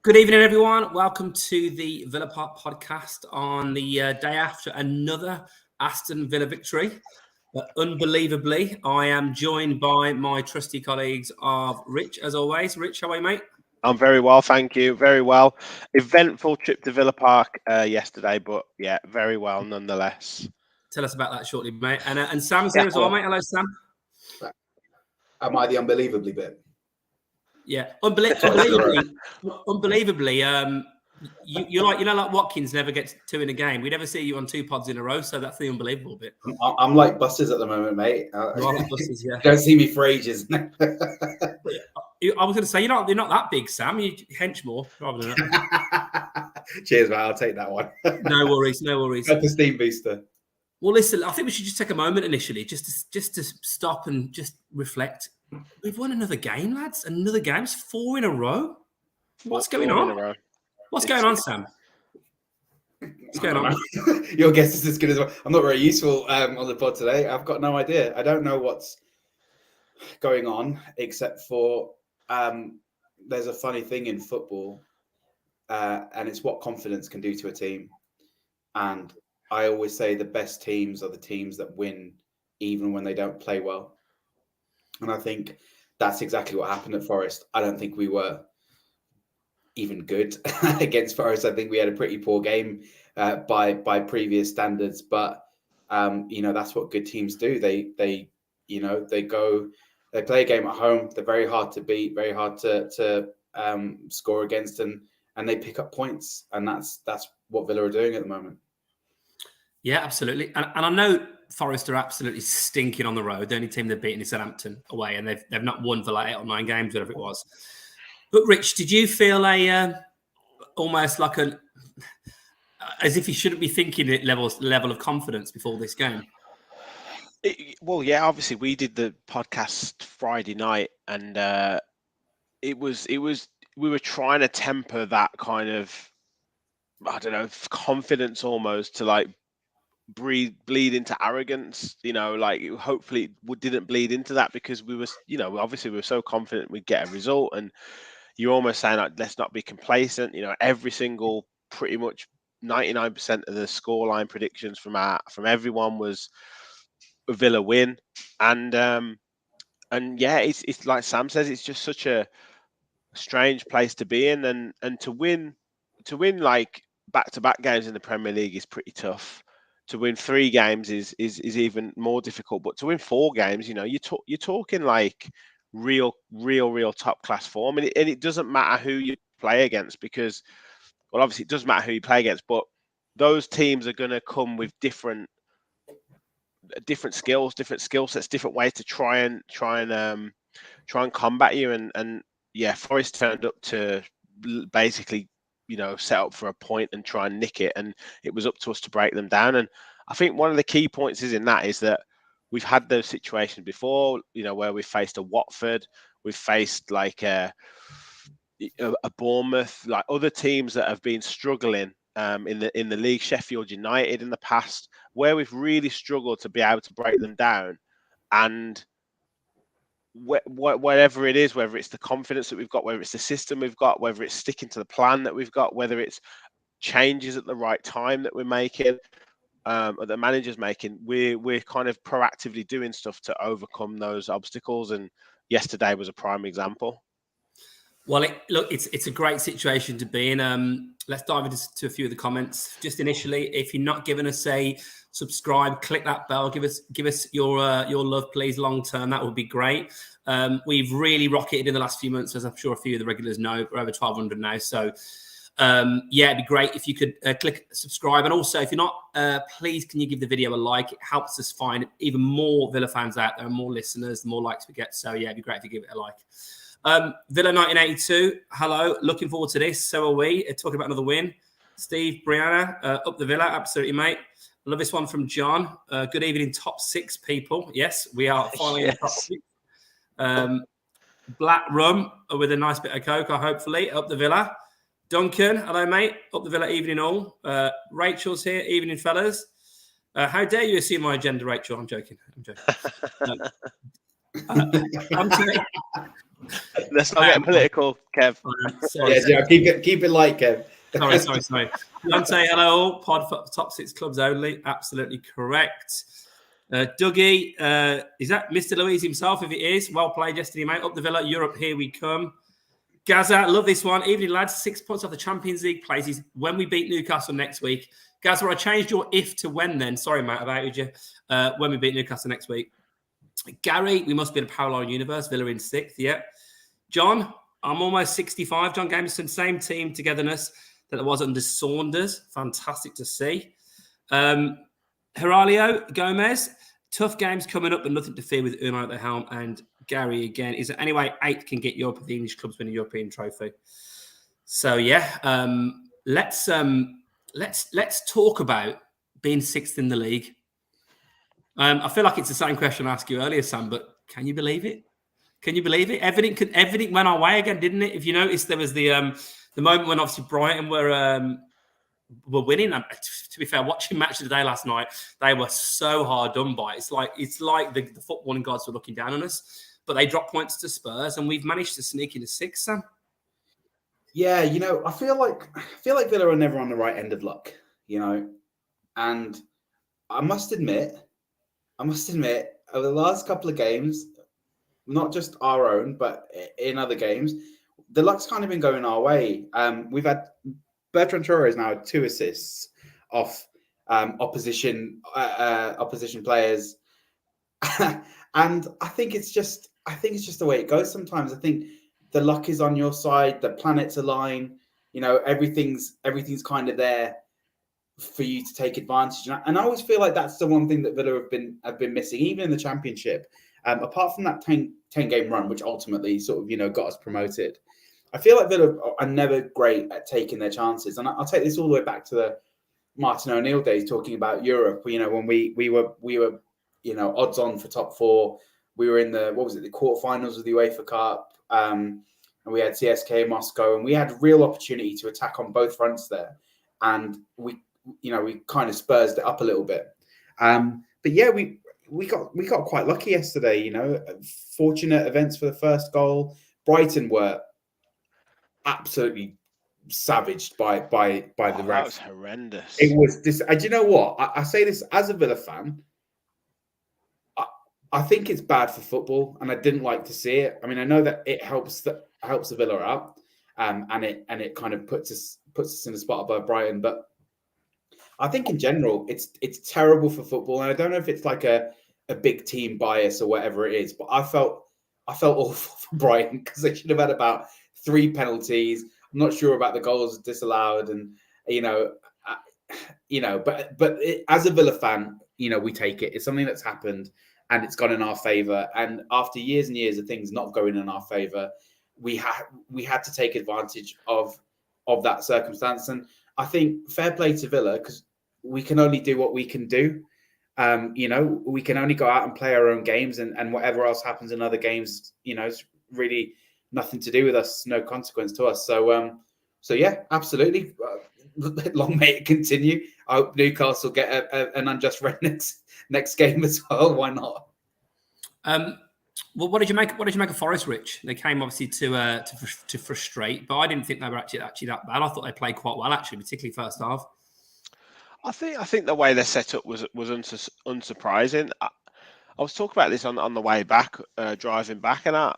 Good evening, everyone. Welcome to the Villa Park podcast on the day after another Aston Villa victory. Unbelievably, I am joined by my trusty colleagues of Rich, as always. Rich, how are you, mate? I'm very well, thank you. Very well. Eventful trip to Villa Park yesterday, but yeah, very well nonetheless. Tell us about that shortly, mate. And Sam's here as well, mate. Hello, Sam. Am I the unbelievably bit? Yeah, unbelievably. You're like Watkins never gets two in a game. We never see you on two pods in a row, so that's the unbelievable bit. I'm like Busters at the moment, mate. Like Busters, yeah. You don't see me for ages. I was going to say you're not that big, Sam. You hench more rather than that. Cheers, man. I'll take that one. No worries. Like a steam booster. Well, listen, I think we should just take a moment initially, just to stop and just reflect. We've won another game, lads. Another game. It's 4 in a row. What's going on? What's going on, Sam? What's going on? Your guess is as good as well. I'm not very useful on the pod today. I've got no idea. I don't know what's going on, except for there's a funny thing in football, and it's what confidence can do to a team. And I always say the best teams are the teams that win even when they don't play well. And I think that's exactly what happened at Forest. I don't think we were even good against Forest. I think we had a pretty poor game by previous standards. But that's what good teams do. They play a game at home. They're very hard to beat, very hard to score against, and they pick up points. And that's what Villa are doing at the moment. Yeah, absolutely. And I know Forest are absolutely stinking on the road. The only team they've beaten is Southampton away, and they've not won for like 8 or 9 games, whatever it was. But Rich, did you feel almost like as if you shouldn't be thinking at level of confidence before this game? Well, yeah, obviously we did the podcast Friday night, and we were trying to temper that kind of, I don't know, confidence almost to like bleed into arrogance, hopefully it didn't bleed into that, because we were, obviously we were so confident we'd get a result, and you're almost saying, like, let's not be complacent. Every single, pretty much 99% of the scoreline predictions from everyone was a Villa win, and yeah, it's like Sam says, it's just such a strange place to be in, and to win like back-to-back games in the Premier League is pretty tough. To win 3 games is even more difficult, but to win 4 games, you're talking like real top class form, and it doesn't matter who you play against, because, well, obviously it does matter who you play against, but those teams are going to come with different skills, different skill sets, different ways to try and combat you, and yeah, Forest turned up to basically set up for a point and try and nick it, and it was up to us to break them down. And I think one of the key points is that we've had those situations before, where we've faced a Watford, we've faced like a Bournemouth, like other teams that have been struggling in the league, Sheffield United in the past, where we've really struggled to be able to break them down. And whatever it is, whether it's the confidence that we've got, whether it's the system we've got, whether it's sticking to the plan that we've got, whether it's changes at the right time that we're making, or the manager's making, we're kind of proactively doing stuff to overcome those obstacles. And yesterday was a prime example. Well, it's a great situation to be in. Let's dive into a few of the comments. Just initially, if you're not giving us a subscribe, click that bell. Give us your love, please, long term. That would be great. We've really rocketed in the last few months, as I'm sure a few of the regulars know. We're over 1,200 now. So, it'd be great if you could click subscribe. And also, if you're not, please, can you give the video a like? It helps us find even more Villa fans out there, more listeners, the more likes we get. So, yeah, it'd be great if you give it a like. Villa 1982, hello. Looking forward to this. So are we. Talking about another win. Steve, Brianna, up the Villa. Absolutely, mate. Love this one from John. Good evening, top 6 people. Yes, we are finally in the top 6. Black rum with a nice bit of coke, hopefully. Up the Villa. Duncan, hello, mate. Up the Villa, evening all. Rachel's here. Evening, fellas. How dare you assume my agenda, Rachel? I'm joking. Let's not get political, Kev. Sorry, Yeah, keep it light, Kev. Sorry. Dante, hello. Pod for top 6 clubs only. Absolutely correct. Dougie, is that Mr. Louise himself? If it is, well played yesterday, mate. Up the Villa, Europe, here we come. Gaza, love this one. Evening, lads. 6 points off the Champions League places when we beat Newcastle next week. Gaza, I changed your if to when then. Sorry, mate, I've outed you. When we beat Newcastle next week. Gary, we must be in a parallel universe. Villa in 6th, yeah. John, I'm almost 65. John Gamerson, same team togetherness that it was under Saunders. Fantastic to see. Geralio Gomez, tough games coming up, but nothing to fear with Unai at the helm. And Gary again, is there any way 8th can get Europe of the English clubs win a European trophy? So yeah, let's talk about being 6th in the league. I feel like it's the same question I asked you earlier, Sam, but can you believe it? Can you believe it? Everything went our way again, didn't it? If you noticed, there was the moment when obviously Brighton were winning. To be fair, watching Match of the Day last night, they were so hard done by. It's like the footballing gods were looking down on us, but they dropped points to Spurs, and we've managed to sneak into 6th, Sam. Yeah, I feel like Villa are never on the right end of luck, and I must admit, over the last couple of games, not just our own, but in other games, the luck's kind of been going our way. We've had Bertrand Traore now 2 assists off opposition players, and I think it's just the way it goes. Sometimes I think the luck is on your side, the planets align. Everything's kind of there for you to take advantage. And I always feel like that's the one thing that Villa have been missing, even in the Championship. Apart from that 10-game run, which ultimately sort of got us promoted, I feel like Villa are never great at taking their chances. And I'll take this all the way back to the Martin O'Neill days, talking about Europe. When we were odds on for top 4. We were in the quarterfinals of the UEFA Cup, and we had CSKA Moscow, and we had real opportunity to attack on both fronts there, and we kind of Spursed it up a little bit. But yeah, we got quite lucky yesterday. Fortunate events for the first goal. Brighton were absolutely savaged by the ref. That was horrendous. It was this. Do you know what? I say this as a Villa fan. I think it's bad for football, and I didn't like to see it. I mean, I know that it helps the Villa out, and it kind of puts us in a spot above Brighton. But I think in general, it's terrible for football, and I don't know if it's like a big team bias or whatever it is. But I felt awful for Brighton because they should have had about 3 penalties. I'm not sure about the goals disallowed, and but as a Villa fan, we take it. It's something that's happened, and it's gone in our favour. And after years and years of things not going in our favour, we had to take advantage of that circumstance. And I think fair play to Villa, because we can only do what we can do. We can only go out and play our own games, and whatever else happens in other games, it's really nothing to do with us, no consequence to us. So yeah, absolutely. Long may it continue. I hope Newcastle get an unjust red next game as well. Why not? Well, what did you make of Forest, Rich? They came obviously to frustrate, but I didn't think they were actually that bad. I thought they played quite well, actually, particularly first half. I think the way they're set up was unsurprising. I was talking about this on the way back, driving back, and I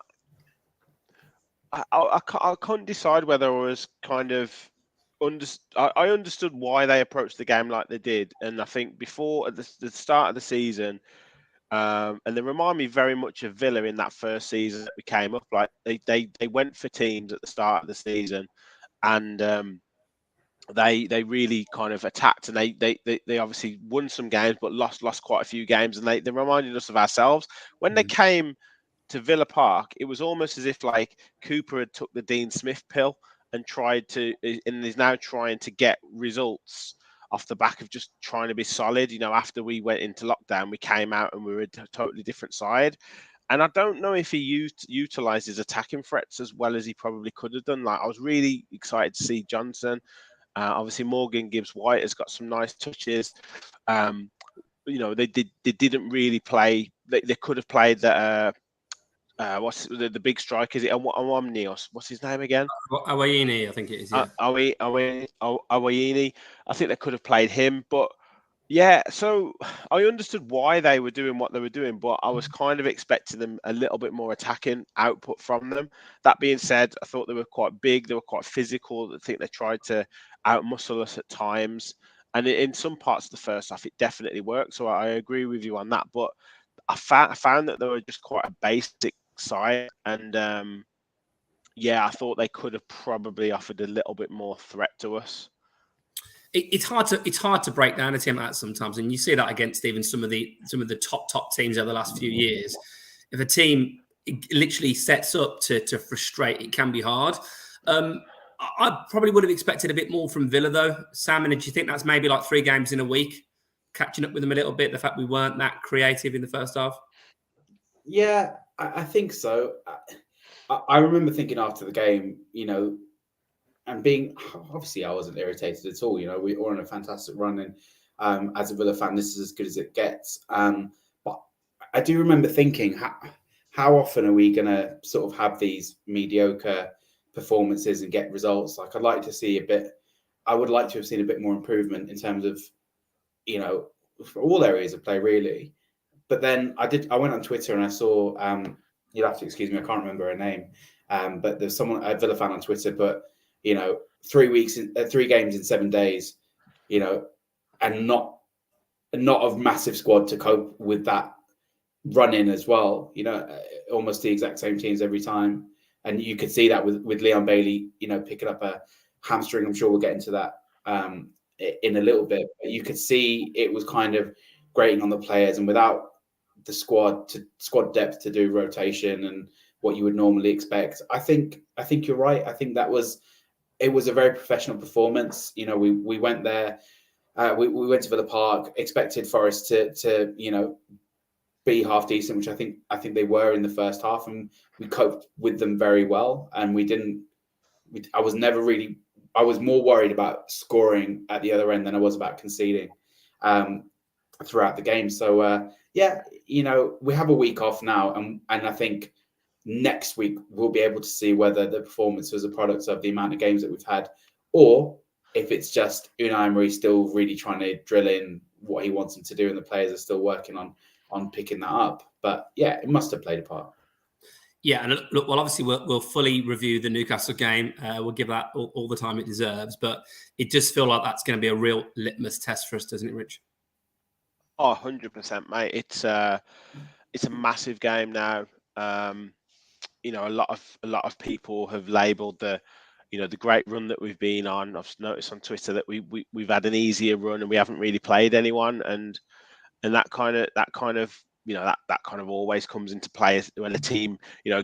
couldn't decide whether I was kind of I understood why they approached the game like they did, and I think before at the start of the season, and they remind me very much of Villa in that first season that we came up. Like they went for teams at the start of the season, and they really kind of attacked, and they obviously won some games, but lost quite a few games, and they reminded us of ourselves when they came to Villa Park. It was almost as if like Cooper had took the Dean Smith pill and is now trying to get results off the back of just trying to be solid. After we went into lockdown, we came out and we were a totally different side. And I don't know if he utilised his attacking threats as well as he probably could have done. Like, I was really excited to see Johnson. Obviously, Morgan Gibbs-White has got some nice touches. They didn't really play. They could have played that. what's the big striker? Is it Omnios? What's his name again? Awayini, I think it is. Yeah. Awayini. I think they could have played him, but yeah. So I understood why they were doing what they were doing, but I was kind of expecting them a little bit more attacking output from them. That being said, I thought they were quite big. They were quite physical. I think they tried to outmuscle us at times, and in some parts of the first half, it definitely worked. So I agree with you on that, but I found that they were just quite a basic side, and yeah, I thought they could have probably offered a little bit more threat to us. It's hard to break down a team like that sometimes, and you see that against even some of the top teams over the last few years. If a team literally sets up to frustrate, it can be hard. I probably would have expected a bit more from Villa, though. Sam, and do you think that's maybe like 3 games in a week, catching up with them a little bit? The fact we weren't that creative in the first half. Yeah, I think so. I remember thinking after the game, and being obviously I wasn't irritated at all. We were on a fantastic run, and as a Villa fan, this is as good as it gets. But I do remember thinking, how often are we going to sort of have these mediocre performances and get results? Like, I'd like to see a bit. I would like to have seen a bit more improvement in terms of, for all areas of play, really. But then I went on Twitter and I saw, you'll have to excuse me, I can't remember her name. But there's a Villa fan on Twitter, but 3 games in 7 days, and not a massive squad to cope with that run in as well, almost the exact same teams every time. And you could see that with Leon Bailey, picking up a hamstring. I'm sure we'll get into that in a little bit, but you could see it was kind of grating on the players, and without the squad depth to do rotation and what you would normally expect. I think you're right. I think it was a very professional performance. We went there, we went to Villa Park, expected Forest to be half decent, which I think they were in the first half, and we coped with them very well. And I was more worried about scoring at the other end than I was about conceding throughout the game. So we have a week off now, and I think next week we'll be able to see whether the performance was a product of the amount of games that we've had, or if it's just Unai Emery still really trying to drill in what he wants them to do, and the players are still working on picking that up. But yeah, it must have played a part. Yeah, and look, well, obviously we'll fully review the Newcastle game. We'll give that all the time it deserves, but it does feel like that's going to be a real litmus test for us, doesn't it, Rich? Oh, 100%, mate. It's a massive game now. A lot of people have labelled the great run that we've been on. I've noticed on Twitter that we've had an easier run and we haven't really played anyone, and that kind of always comes into play when a team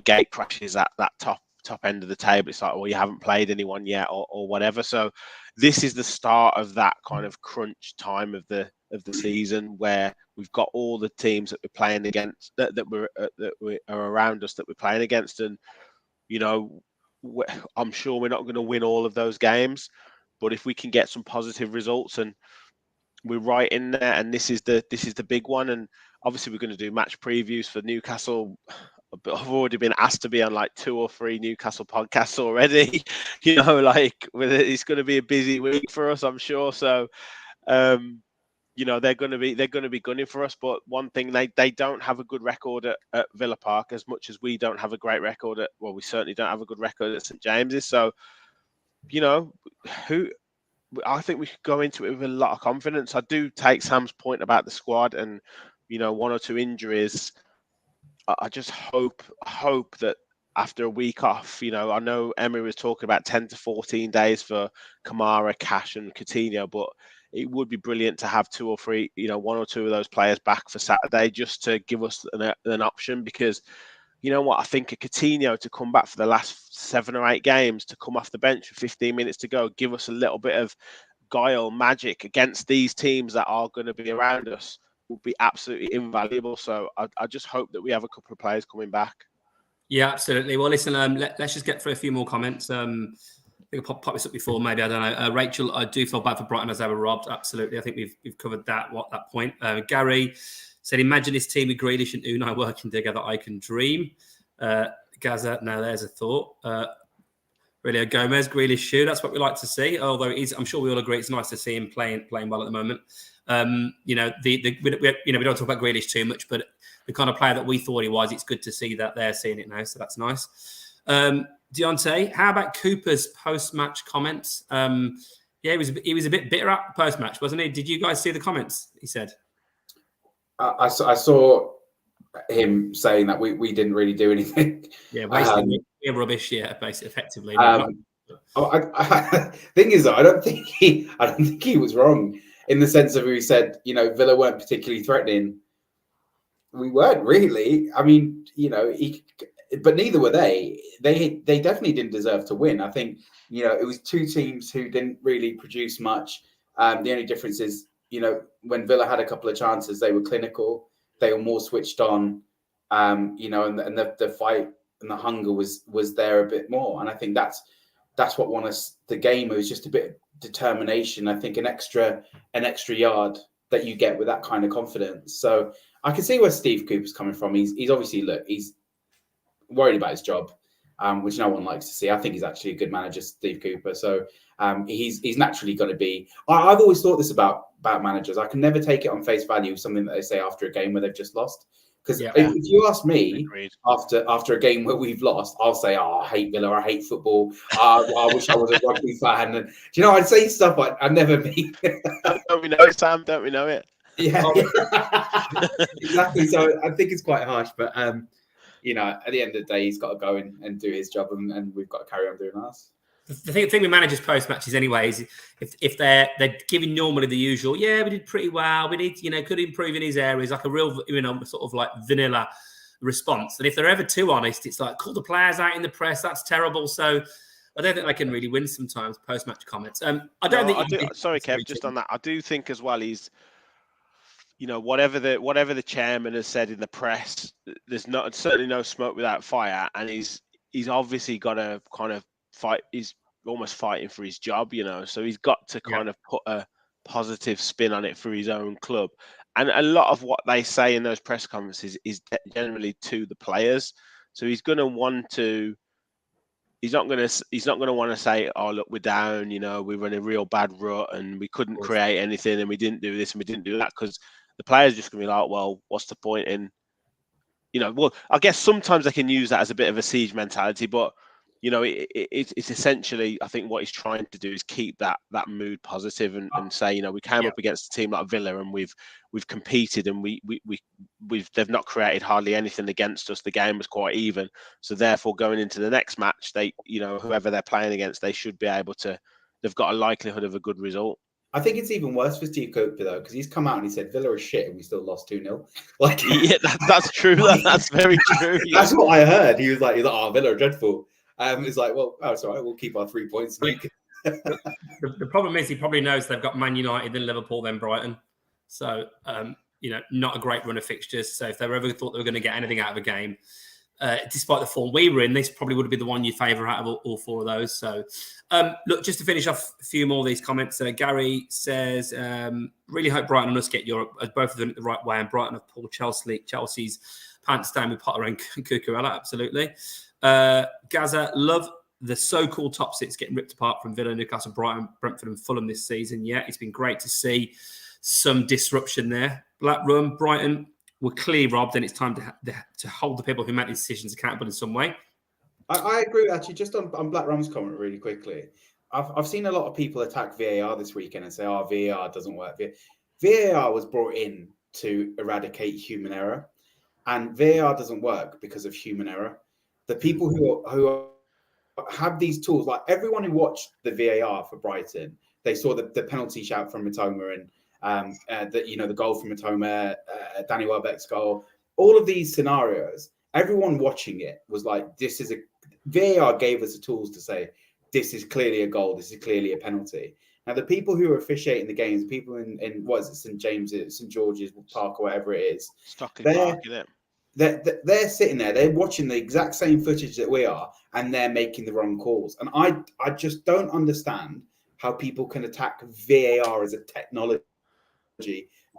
gate crashes at that top end of the table. It's like, well, you haven't played anyone yet, or whatever. So this is the start of that kind of crunch time of the season, where we've got all the teams that we're playing against that are around us that we're playing against, and I'm sure we're not going to win all of those games, but if we can get some positive results, and we're right in there, and this is the big one. And obviously we're going to do match previews for Newcastle, but I've already been asked to be on like 2 or 3 Newcastle podcasts already. It's going to be a busy week for us, I'm sure. So they're going to be gunning for us. But one thing, they don't have a good record at Villa Park, as much as we don't have a great record we certainly don't have a good record at St James's. So I think we could go into it with a lot of confidence. I do take Sam's point about the squad and 1 or 2 injuries. I just hope that after a week off, I know Emery was talking about 10 to 14 days for Kamara, Cash, and Coutinho, but it would be brilliant to have 2 or 3, 1 or 2 of those players back for Saturday, just to give us an option. Because you know what, I think a Coutinho to come back for the last 7 or 8 games, to come off the bench with 15 minutes to go, give us a little bit of guile, magic against these teams that are going to be around us, will be absolutely invaluable. So I just hope that we have a couple of players coming back. Yeah, absolutely. Well, listen, let's just get through a few more comments. I think I pop this up before, maybe, I don't know. Rachel, I do feel bad for Brighton as they were robbed. Absolutely. I think we've covered that point. Gary said, imagine this team with Grealish and Unai working together. I can dream. Gaza, now there's a thought. Really, Gomez, Grealish shoe. That's what we like to see. Although I'm sure we all agree it's nice to see him playing well at the moment. We don't talk about Grealish too much, but the kind of player that we thought he was, it's good to see that they're seeing it now. So that's nice. Deontay, how about Cooper's post-match comments? He was a bit bitter at post-match, wasn't he? Did you guys see the comments? He said, I saw him saying that we didn't really do anything. Yeah, basically we're rubbish. Yeah, basically, effectively. Thing is, though, I don't think he was wrong in the sense of he said, Villa weren't particularly threatening. We weren't really. I mean, but neither were they. They definitely didn't deserve to win. I think, it was two teams who didn't really produce much. The only difference is, when Villa had a couple of chances, they were clinical. They were more switched on, and the fight and the hunger was there a bit more. And I think that's what won us the game. It was just a bit of determination. I think an extra yard that you get with that kind of confidence. So I can see where Steve Cooper's coming from. He's obviously he's worried about his job, which no one likes to see. I think he's actually a good manager, Steve Cooper. So he's naturally going to be. I've always thought this about managers. I can never take it on face value, something that they say after a game where they've just lost. Because if you ask me after a game where we've lost, I'll say, I hate Villa, I hate football, I wish I was a rugby fan. And I'd say stuff like I never mean. Don't we know it, Sam? Don't we know it? Yeah. Exactly. So I think it's quite harsh, but at the end of the day, he's got to go and do his job, and we've got to carry on doing ours. The thing with managers post matches, anyway, is if they're giving normally the usual, we did pretty well. We need, could improve in these areas, like a real, sort of like vanilla response. And if they're ever too honest, it's like call the players out in the press. That's terrible. So I don't think they can really win sometimes post match comments. Sorry, Kev, just on that, I do think as well he's. Whatever the chairman has said in the press, there's certainly no smoke without fire, and he's obviously got to kind of fight. He's almost fighting for his job, so he's got to kind of put a positive spin on it for his own club. And a lot of what they say in those press conferences is generally to the players. So he's going to want to. He's not going to want to say, "Oh, look, we're down. We're in a real bad rut, and we couldn't create anything, and we didn't do this, and we didn't do that," because the players are just going to be like, well, what's the point in, I guess sometimes they can use that as a bit of a siege mentality, but, it's essentially, I think what he's trying to do is keep that mood positive and say, we came up against a team like Villa and we've competed and they've not created hardly anything against us. The game was quite even. So therefore going into the next match, they, whoever they're playing against, they should be able to, they've got a likelihood of a good result. I think it's even worse for Steve Cooper, though, because he's come out and he said Villa is shit and we still lost 2-0. That's true. That's very true. Yeah. That's what I heard. He was like, oh, Villa are dreadful. It's like, well, it's all right. We'll keep our 3 points. The problem is he probably knows they've got Man United, then Liverpool, then Brighton. So, not a great run of fixtures. So if they ever thought they were going to get anything out of a game, despite the form we were in, this probably would be the one you favour out of all four of those. So, look, just to finish off a few more of these comments, Gary says, really hope Brighton and us get Europe, as both of them the right way, and Brighton have pulled Chelsea's pants down with Potter and Cucurella, absolutely. Gaza, love the so-called top six getting ripped apart from Villa, Newcastle, Brighton, Brentford and Fulham this season. Yeah, it's been great to see some disruption there. Blackburn, Brighton were clearly robbed, and it's time to hold the people who make these decisions accountable in some way. I agree, actually. Just on Black Ram's comment really quickly. I've seen a lot of people attack VAR this weekend and say, VAR doesn't work. VAR was brought in to eradicate human error, and VAR doesn't work because of human error. The people who have these tools, like everyone who watched the VAR for Brighton, they saw the penalty shout from Mitoma and the goal from Mitoma, Danny Welbeck's goal. All of these scenarios, everyone watching it was like, VAR gave us the tools to say, this is clearly a goal, this is clearly a penalty. Now, the people who are officiating the games, people in what is it, St. James's, St. George's Park, or whatever it is, Stockley Park, isn't it? They're sitting there, they're watching the exact same footage that we are, and they're making the wrong calls. And I just don't understand how people can attack VAR as a technology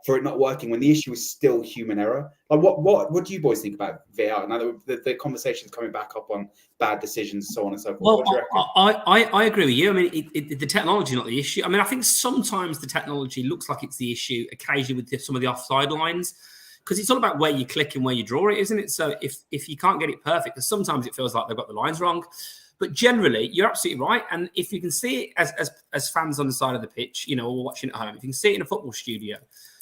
for it not working when the issue is still human error? Like, what do you boys think about VAR now that the conversation's coming back up on bad decisions, so on and so forth? Well, What do you reckon? I agree with you. I mean, the technology is not the issue. I mean, I think sometimes the technology looks like it's the issue occasionally with some of the offside lines, because it's all about where you click and where you draw it, isn't it? So if you can't get it perfect, because sometimes it feels like they've got the lines wrong. But generally, you're absolutely right. And if you can see it as fans on the side of the pitch, you know, or watching at home, if you can see it in a football studio,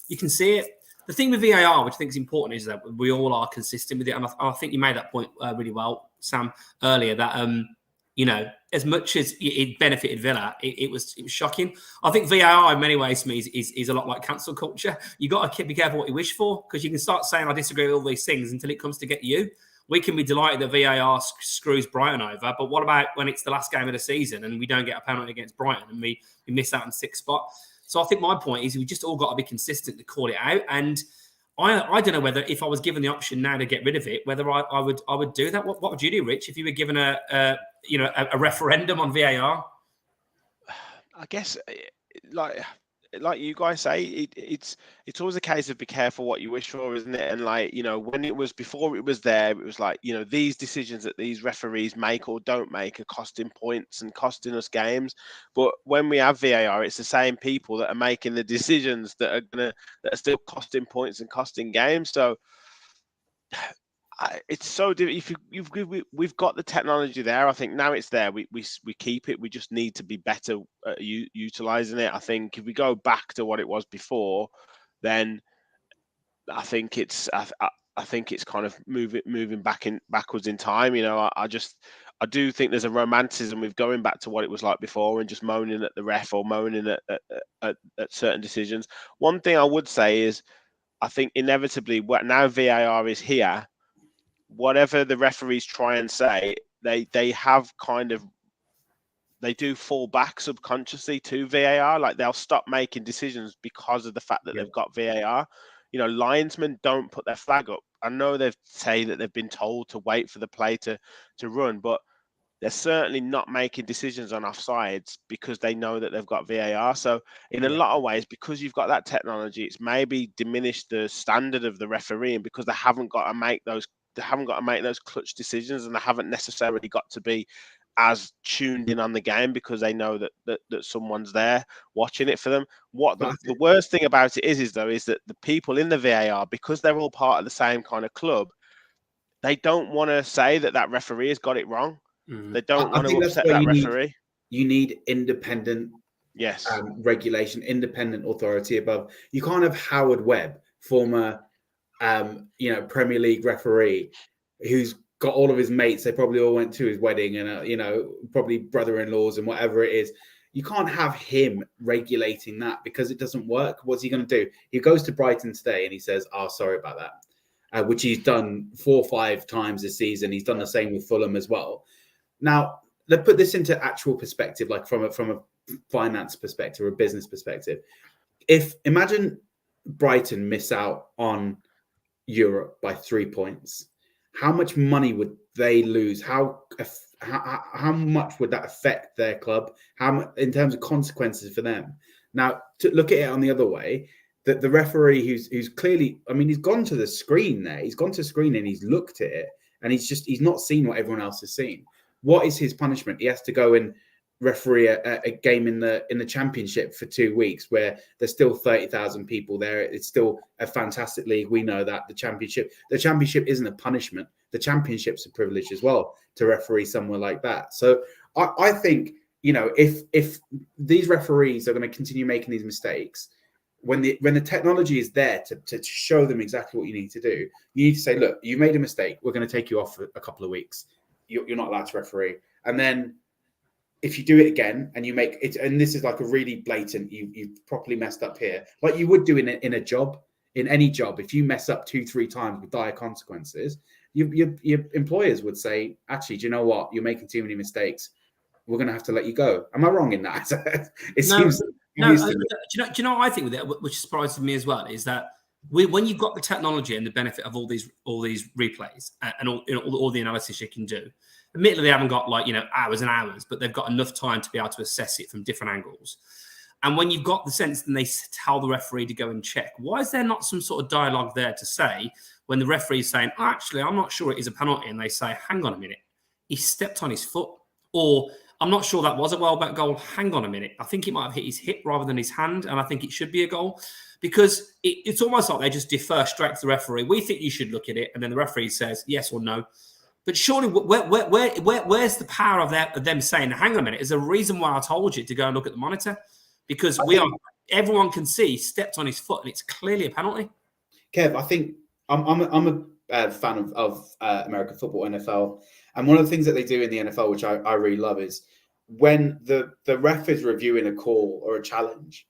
you can see it. The thing with VAR, which I think is important, is that we all are consistent with it. And I think you made that point really well, Sam, earlier, that, you know, as much as it benefited Villa, it was shocking. I think VAR, in many ways, to me, is a lot like cancel culture. You got to be careful what you wish for, because you can start saying, I disagree with all these things until it comes to get you. We can be delighted that VAR screws Brighton over, but what about when it's the last game of the season and we don't get a penalty against Brighton and we miss out on 6th spot? So I think my point is we just all got to be consistent to call it out. And I don't know whether, if I was given the option now to get rid of it, whether I would do that. What would you do, Rich, if you were given a referendum on VAR? I guess, like you guys say, it's always a case of be careful what you wish for, isn't it? And like, you know, when it was before it was there, it was like, you know, these decisions that these referees make or don't make are costing points and costing us games. But when we have VAR, it's the same people that are making the decisions that are still costing points and costing games. So it's so difficult. We've got the technology there. I think now it's there. We keep it. We just need to be better at utilizing it. I think if we go back to what it was before, then I think it's kind of moving backwards in time. You know, I do think there's a romanticism with going back to what it was like before and just moaning at the ref or moaning at certain decisions. One thing I would say is, I think inevitably, now VAR is here, whatever the referees try and say, they do fall back subconsciously to VAR. Like, they'll stop making decisions because of the fact that they've got VAR. You know, linesmen don't put their flag up. I know they say that they've been told to wait for the play to run, but they're certainly not making decisions on offsides because they know that they've got VAR. So in a lot of ways, because you've got that technology, it's maybe diminished the standard of the refereeing, because they haven't got to make those clutch decisions, and they haven't necessarily got to be as tuned in on the game because they know that someone's there watching it for them. What the worst thing about it is that the people in the VAR, because they're all part of the same kind of club, they don't want to say that referee has got it wrong. They don't want to upset that referee. You need independent regulation, independent authority above. You can't have Howard Webb, former Premier League referee, who's got all of his mates. They probably all went to his wedding, and probably brother-in-laws and whatever it is. You can't have him regulating that because it doesn't work. What's he going to do? He goes to Brighton today and he says, "Oh, sorry about that," which he's done 4 or 5 times this season. He's done the same with Fulham as well. Now, let's put this into actual perspective, like from a finance perspective or a business perspective. Imagine Brighton miss out on Europe by 3 points, how much money would they lose? How much would that affect their club? In terms of consequences for them? Now, to look at it on the other way, that the referee who's clearly, I mean, he's gone to the screen there. He's gone to the screen and he's looked at it, and he's not seen what everyone else has seen. What is his punishment? He has to go and referee a game in the Championship for 2 weeks, where there's still 30,000 people there. It's still a fantastic league. We know that the Championship isn't a punishment. The Championship's a privilege as well to referee somewhere like that. So I think, if these referees are going to continue making these mistakes, when the technology is there to show them exactly what you need to do, you need to say, look, you made a mistake. We're going to take you off for a couple of weeks. You're not allowed to referee. And then if you do it again and you make it, and this is like a really blatant, you've properly messed up here, like you would do in a job, in any job. If you mess up 2-3 times with dire consequences, your employers would say, actually, do you know what? You're making too many mistakes. We're going to have to let you go. Am I wrong in that? No. Do you know what I think with it, which surprises me as well, is that when you've got the technology and the benefit of all these replays and all the analysis you can do, admittedly they haven't got hours and hours, but they've got enough time to be able to assess it from different angles. And when you've got the sense, then they tell the referee to go and check. Why is there not some sort of dialogue there to say when the referee is saying, actually, I'm not sure it is a penalty, and they say, hang on a minute, he stepped on his foot, or I'm not sure that was a Welbeck goal. Hang on a minute. I think it might have hit his hip rather than his hand, and I think it should be a goal because it's almost like they just defer straight to the referee. We think you should look at it, and then the referee says yes or no. But surely, where's the power of them saying, hang on a minute, there's a reason why I told you to go and look at the monitor because everyone can see he stepped on his foot, and it's clearly a penalty. Kev, I think I'm a fan of American football, NFL. And one of the things that they do in the NFL, which I really love, is when the ref is reviewing a call or a challenge,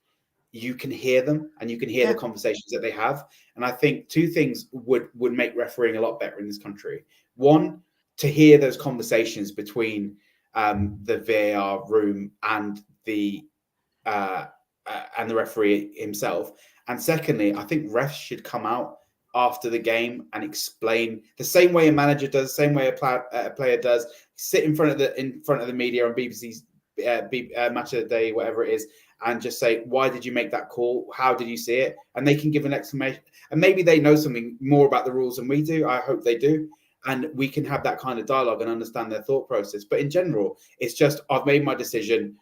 you can hear them and you can hear the conversations that they have. And I think two things would make refereeing a lot better in this country. One, to hear those conversations between the VAR room and the referee himself. And secondly, I think refs should come out after the game and explain the same way a manager does, the same way a player does, sit in front of the media on BBC's Match of the Day, whatever it is, and just say, why did you make that call? How did you see it? And they can give an explanation. And maybe they know something more about the rules than we do. I hope they do. And we can have that kind of dialogue and understand their thought process. But in general, it's just, I've made my decision,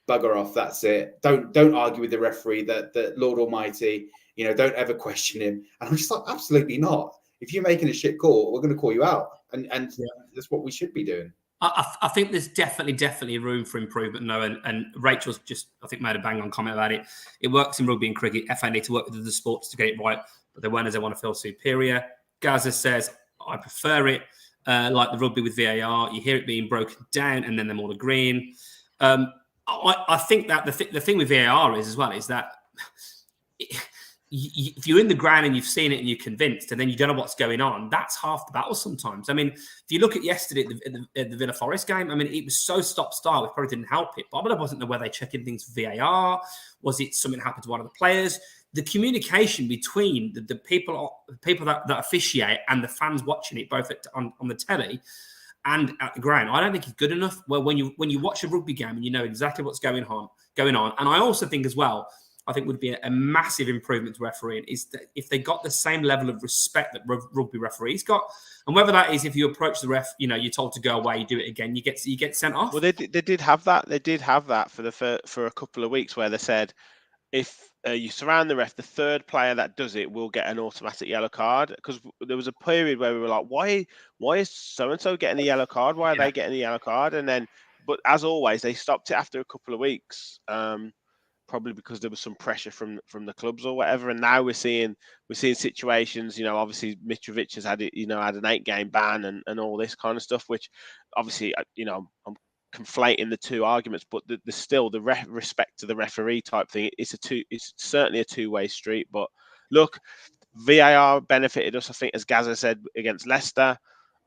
bugger off, that's it. Don't argue with the referee, that Lord Almighty, don't ever question him. And I'm just like, absolutely not. If you're making a shit call, we're going to call you out. And that's what we should be doing. I think there's definitely room for improvement, no. And Rachel's just, I think, made a bang on comment about it. It works in rugby and cricket. FA need to work with other sports to get it right, but they won't as they want to feel superior. Gaza says, I prefer it like the rugby with VAR. You hear it being broken down and then them all agreeing. I think that the thing with VAR is that if you're in the ground and you've seen it and you're convinced and then you don't know what's going on, that's half the battle sometimes. I mean, if you look at yesterday at the Villa Forest game, I mean, it was so stop-start, which probably didn't help it. But I wasn't know whether they checking things for VAR. Was it something happened to one of the players? The communication between the people that officiate and the fans watching it, both on the telly and at the ground, I don't think it's good enough. Well, when you watch a rugby game and you know exactly what's going on. And I also think as well, I think would be a massive improvement to refereeing is that if they got the same level of respect that rugby referees got, and whether that is if you approach the ref, you're told to go away, you do it again, you get sent off. Well, they did have that. They did have that for a couple of weeks where they said if you surround the ref, the third player that does it will get an automatic yellow card. Because there was a period where we were like, why is so and so getting a yellow card? Why are they getting a yellow card? And then, but as always, they stopped it after a couple of weeks. Probably because there was some pressure from the clubs or whatever, and now we're seeing situations. Obviously Mitrovic has had an 8-game ban and all this kind of stuff, which obviously I'm conflating the two arguments, but there's still the respect to the referee type thing. It's certainly a two-way street. But look, VAR benefited us, I think, as Gaza said, against Leicester.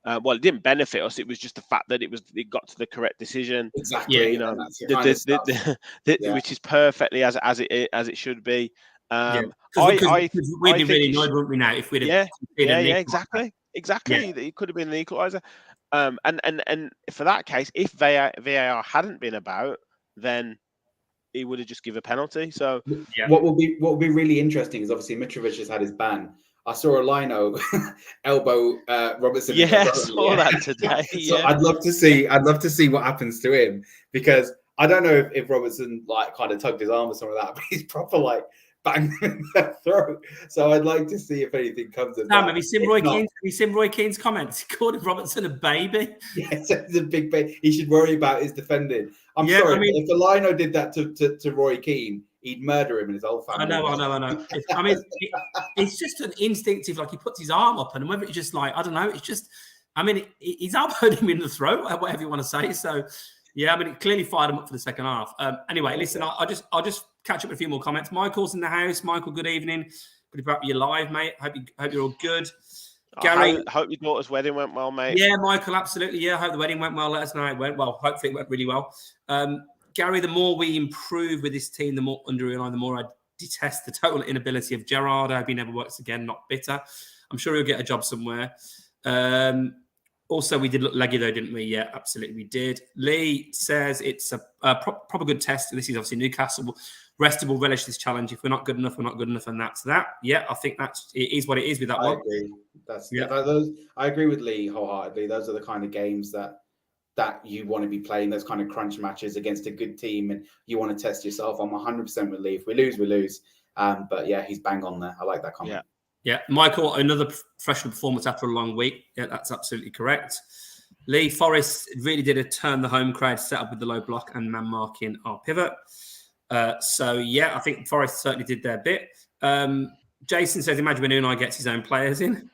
Well, it didn't benefit us. It was just the fact that it got to the correct decision. Exactly. Which is perfectly as it should be. We'd be really annoyed, wouldn't we? Now, if we'd have exactly. It could have been an equaliser. And for that case, if VAR hadn't been about, then he would have just given a penalty. So what will be really interesting is obviously Mitrovic has had his ban. I saw a lino elbow Robertson. Yeah, I saw that today. So I'd love to see what happens to him, because I don't know if Robertson kind of tugged his arm or something like that, but he's proper banged in the throat. So I'd like to see if anything comes of that. Have you seen Roy Keane's comments? He called Robertson a baby. Yes, he's a big baby. He should worry about his defending. I'm sorry, if the lino did that to Roy Keane, he'd murder him and his whole family. I know. I mean, it's just an instinctive, he puts his arm up, and whether it's just I don't know, it's just, he's elbowed him in the throat, whatever you want to say. So, yeah, it clearly fired him up for the second half. Anyway, listen, I'll just catch up with a few more comments. Michael's in the house. Michael, good evening. Good to be back with you live, mate. Hope you're all good. Gary, I hope your daughter's wedding went well, mate. Yeah, Michael, absolutely. Yeah, I hope the wedding went well. Let us know it went well. Hopefully it went really well. Gary, the more we improve with this team, the more under Unai, the more I detest the total inability of Gerrard. I hope he never works again, not bitter. I'm sure he'll get a job somewhere. Also, we did look leggy though, didn't we? Yeah, absolutely we did. Lee says it's a proper good test. This is obviously Newcastle. rest will relish this challenge. If we're not good enough, we're not good enough, and that's that. Yeah, I think it is what it is with that one. I agree. I agree with Lee wholeheartedly. Those are the kind of games that you want to be playing, those kind of crunch matches against a good team, and you want to test yourself. I'm 100% with Lee. If we lose, we lose. But yeah, he's bang on there. I like that comment. Yeah, Michael, another professional performance after a long week. Yeah, that's absolutely correct. Lee, Forest really did a turn the home crowd set up with the low block and man marking our pivot. So yeah, I think Forest certainly did their bit. Jason says, imagine when Unai gets his own players in.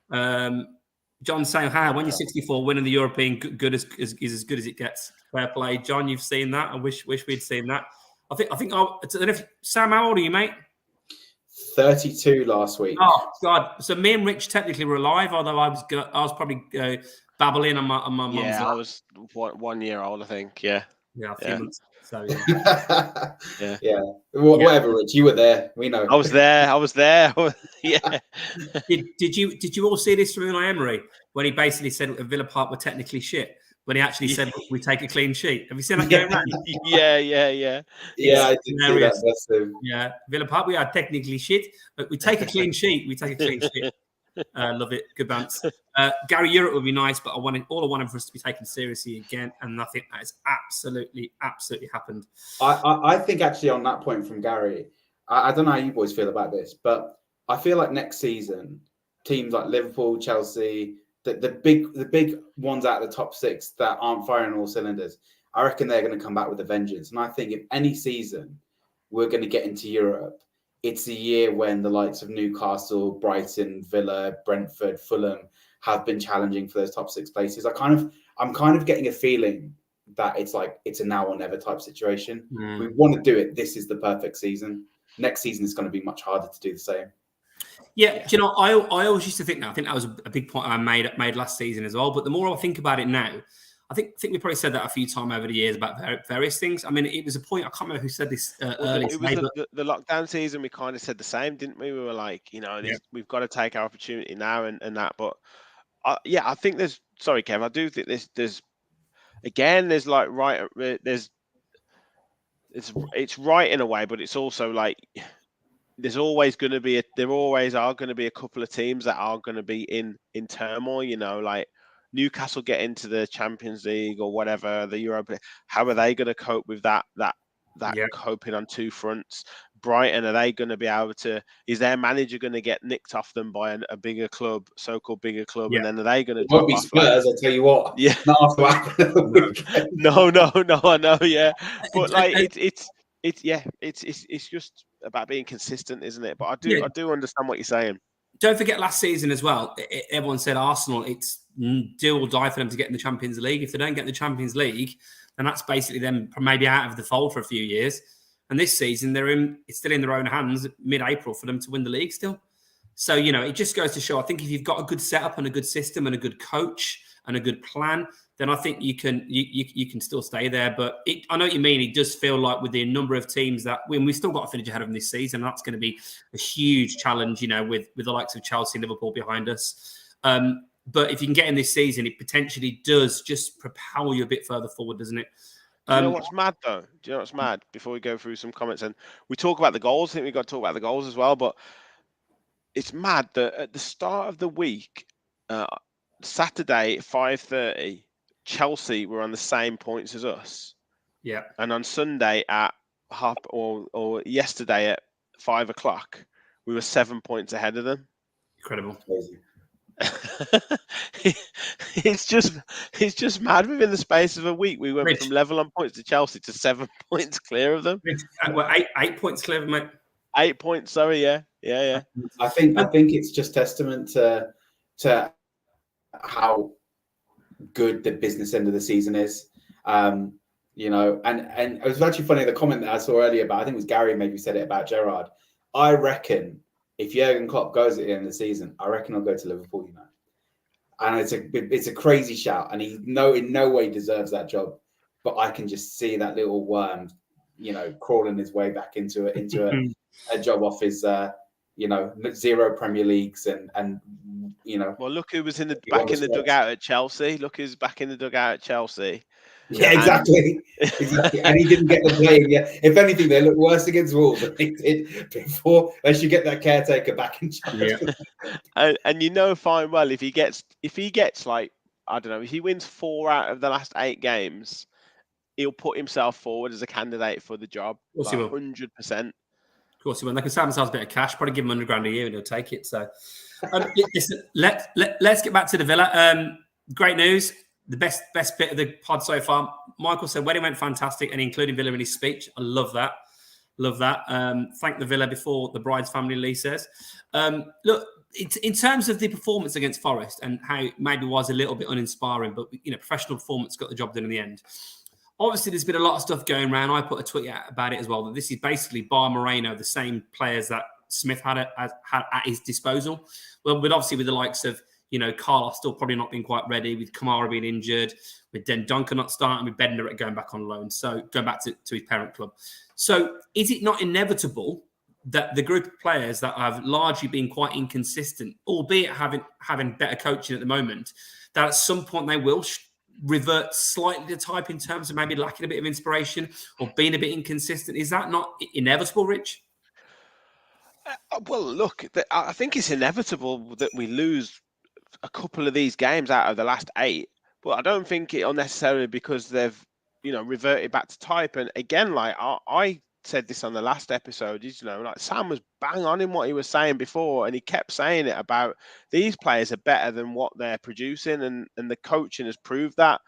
John saying, when you're 64, winning the European good is as good as it gets. Fair play. John, you've seen that. I wish we'd seen that. I don't know if, Sam, how old are you, mate? 32 last week. Oh God! So me and Rich technically were alive, although I was probably babbling on my mum's lap. I was 1 year old, I think. Yeah, a few months. So yeah. Whatever, Rich. You were there. We know. I was there. Yeah. Did you all see this from Unai Emery when he basically said Villa Park were technically shit? When he actually said we take a clean sheet. Have you seen that going around? Yeah. Yeah, I did see that. Yeah, Villa Park, we are technically shit, but we take a clean sheet. We take a clean sheet. Love it. Good bounce. Gary Europe would be nice, but I wanted for us to be taken seriously again, and I think that has absolutely happened. I think actually on that point from Gary, I don't know how you boys feel about this, but I feel like next season, teams like Liverpool, Chelsea, the big ones out of the top six that aren't firing all cylinders, I reckon they're going to come back with a vengeance. And I think if any season we're going to get into Europe, it's a year when the likes of Newcastle, Brighton, Villa, Brentford, Fulham have been challenging for those top six places. I'm kind of getting a feeling that it's a now or never type situation. We want to do it. This is the perfect season. Next season is going to be much harder to do the same. Yeah, do you know, I always used to think that. I think that was a big point I made last season as well. But the more I think about it now, I think we probably said that a few times over the years about various things. I mean, it was a point, I can't remember who said this earlier. It was the lockdown season. We kind of said the same, didn't we? We were like, we've got to take our opportunity now and that. But I think there's. Sorry, Kev. I do think there's like it's right in a way, but it's also like there always are going to be a couple of teams that are going to be in turmoil. Like Newcastle get into the Champions League or whatever, the Europa. How are they going to cope with that coping on two fronts? Brighton, are they going to be able to? Is their manager going to get nicked off them by a bigger club, so-called bigger club, and then are they going to? Won't be Spurs, I'll tell you what. Yeah, not after that. No, I know. Yeah, but like it's just about being consistent, isn't it? But I do understand what you're saying. Don't forget last season as well. Everyone said Arsenal, it's do or die for them to get in the Champions League. If they don't get in the Champions League, then that's basically them maybe out of the fold for a few years. And this season, it's still in their own hands mid-April for them to win the league still. So, it just goes to show, I think if you've got a good setup and a good system and a good coach and a good plan, then I think you can still stay there. But I know what you mean. It does feel like with the number of teams that we've still got to finish ahead of them this season. And that's going to be a huge challenge, with the likes of Chelsea and Liverpool behind us. But if you can get in this season, it potentially does just propel you a bit further forward, doesn't it? Do you know what's mad, though? Do you know what's mad? Before we go through some comments, and we talk about the goals, I think we've got to talk about the goals as well, but it's mad that at the start of the week, Saturday at 5:30, Chelsea were on the same points as us. Yeah. And on Sunday at or yesterday at 5 o'clock, we were 7 points ahead of them. Incredible. It's just mad. Within the space of a week, we went from level on points to Chelsea to 7 points clear of them. Well, eight points clear, mate. 8 points. Sorry, yeah. I think it's just testament to how good the business end of the season is. And it was actually funny, the comment that I saw earlier about, I think it was Gary maybe said it about Gerrard. I reckon if Jurgen Klopp goes at the end of the season, I reckon he'll go to Liverpool, And it's a crazy shout, and he in no way deserves that job. But I can just see that little worm, crawling his way back into a job off his, 0 Premier Leagues and. Well, look who was back in the dugout at Chelsea. Look who's back in the dugout at Chelsea. Yeah, exactly. Exactly. And he didn't get them playing yet. If anything, they look worse against Wolves than they did before. They should get that caretaker back in charge. Yeah. And you know fine well if he gets like, I don't know, if he wins 4 out of the last 8 games, he'll put himself forward as a candidate for the job. Of course he will. 100%. Of course he will. They can save themselves a bit of cash, probably give him £100,000 a year and he'll take it. So listen, let's get back to the Villa. Great news. The best bit of the pod so far. Michael said wedding went fantastic and he included Villa in his speech. I love that. Love that. Thank the Villa before the bride's family, Lee says. Look, in terms of the performance against Forest and how it maybe was a little bit uninspiring, but professional performance got the job done in the end. Obviously, there's been a lot of stuff going around. I put a tweet out about it as well. That this is basically bar Moreno, the same players that Smith had at his disposal. Well, with the likes of Carlos still probably not being quite ready, with Kamara being injured, with Den Duncan not starting, with Bednar going back on loan, so going back to his parent club. So, is it not inevitable that the group of players that have largely been quite inconsistent, albeit having better coaching at the moment, that at some point they will revert slightly to type in terms of maybe lacking a bit of inspiration or being a bit inconsistent? Is that not inevitable, Rich? Well, look, I think it's inevitable that we lose a couple of these games out of the last 8, but I don't think it'll necessarily because they've reverted back to type. And again, like I said this on the last episode, like Sam was bang on in what he was saying before, and he kept saying it about these players are better than what they're producing, and the coaching has proved that.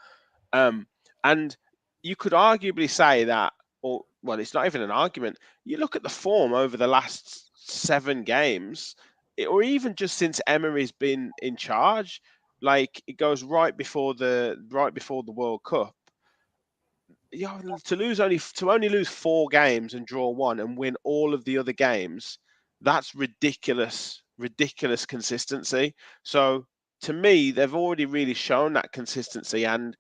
And you could arguably say that, or well, it's not even an argument. You look at the form over the last 7 games, or even just since Emery's been in charge, like it goes right before the World Cup. To only lose 4 games and draw 1 and win all of the other games, that's ridiculous consistency. So to me, they've already really shown that consistency, and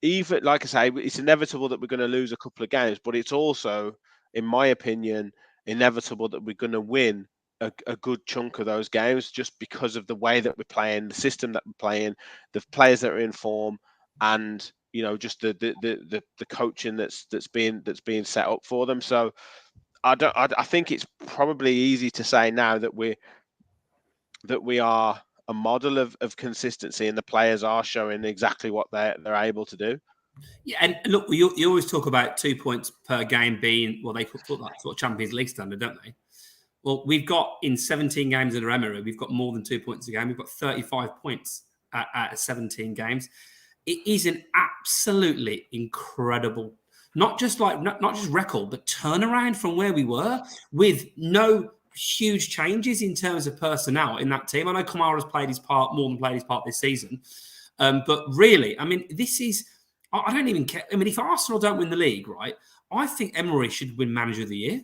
even like I say, it's inevitable that we're going to lose a couple of games, but it's also, in my opinion, inevitable that we're going to win a good chunk of those games just because of the way that we're playing, the system that we're playing, the players that are in form, and just the coaching that's being set up for them. So I think it's probably easy to say now that we are a model of consistency, and the players are showing exactly what they're able to do. Yeah, and look, you always talk about 2 points per game being, well, they put that sort of Champions League standard, don't they? Well, we've got in 17 games under Emery, we've got more than 2 points a game. We've got 35 points at 17 games. It is an absolutely incredible, not just record, but turnaround from where we were with no huge changes in terms of personnel in that team. I know Kamara's played his part, more than played his part this season. But really, I mean, this is, I don't even care. I mean, if Arsenal don't win the league, right, I think Emery should win Manager of the Year.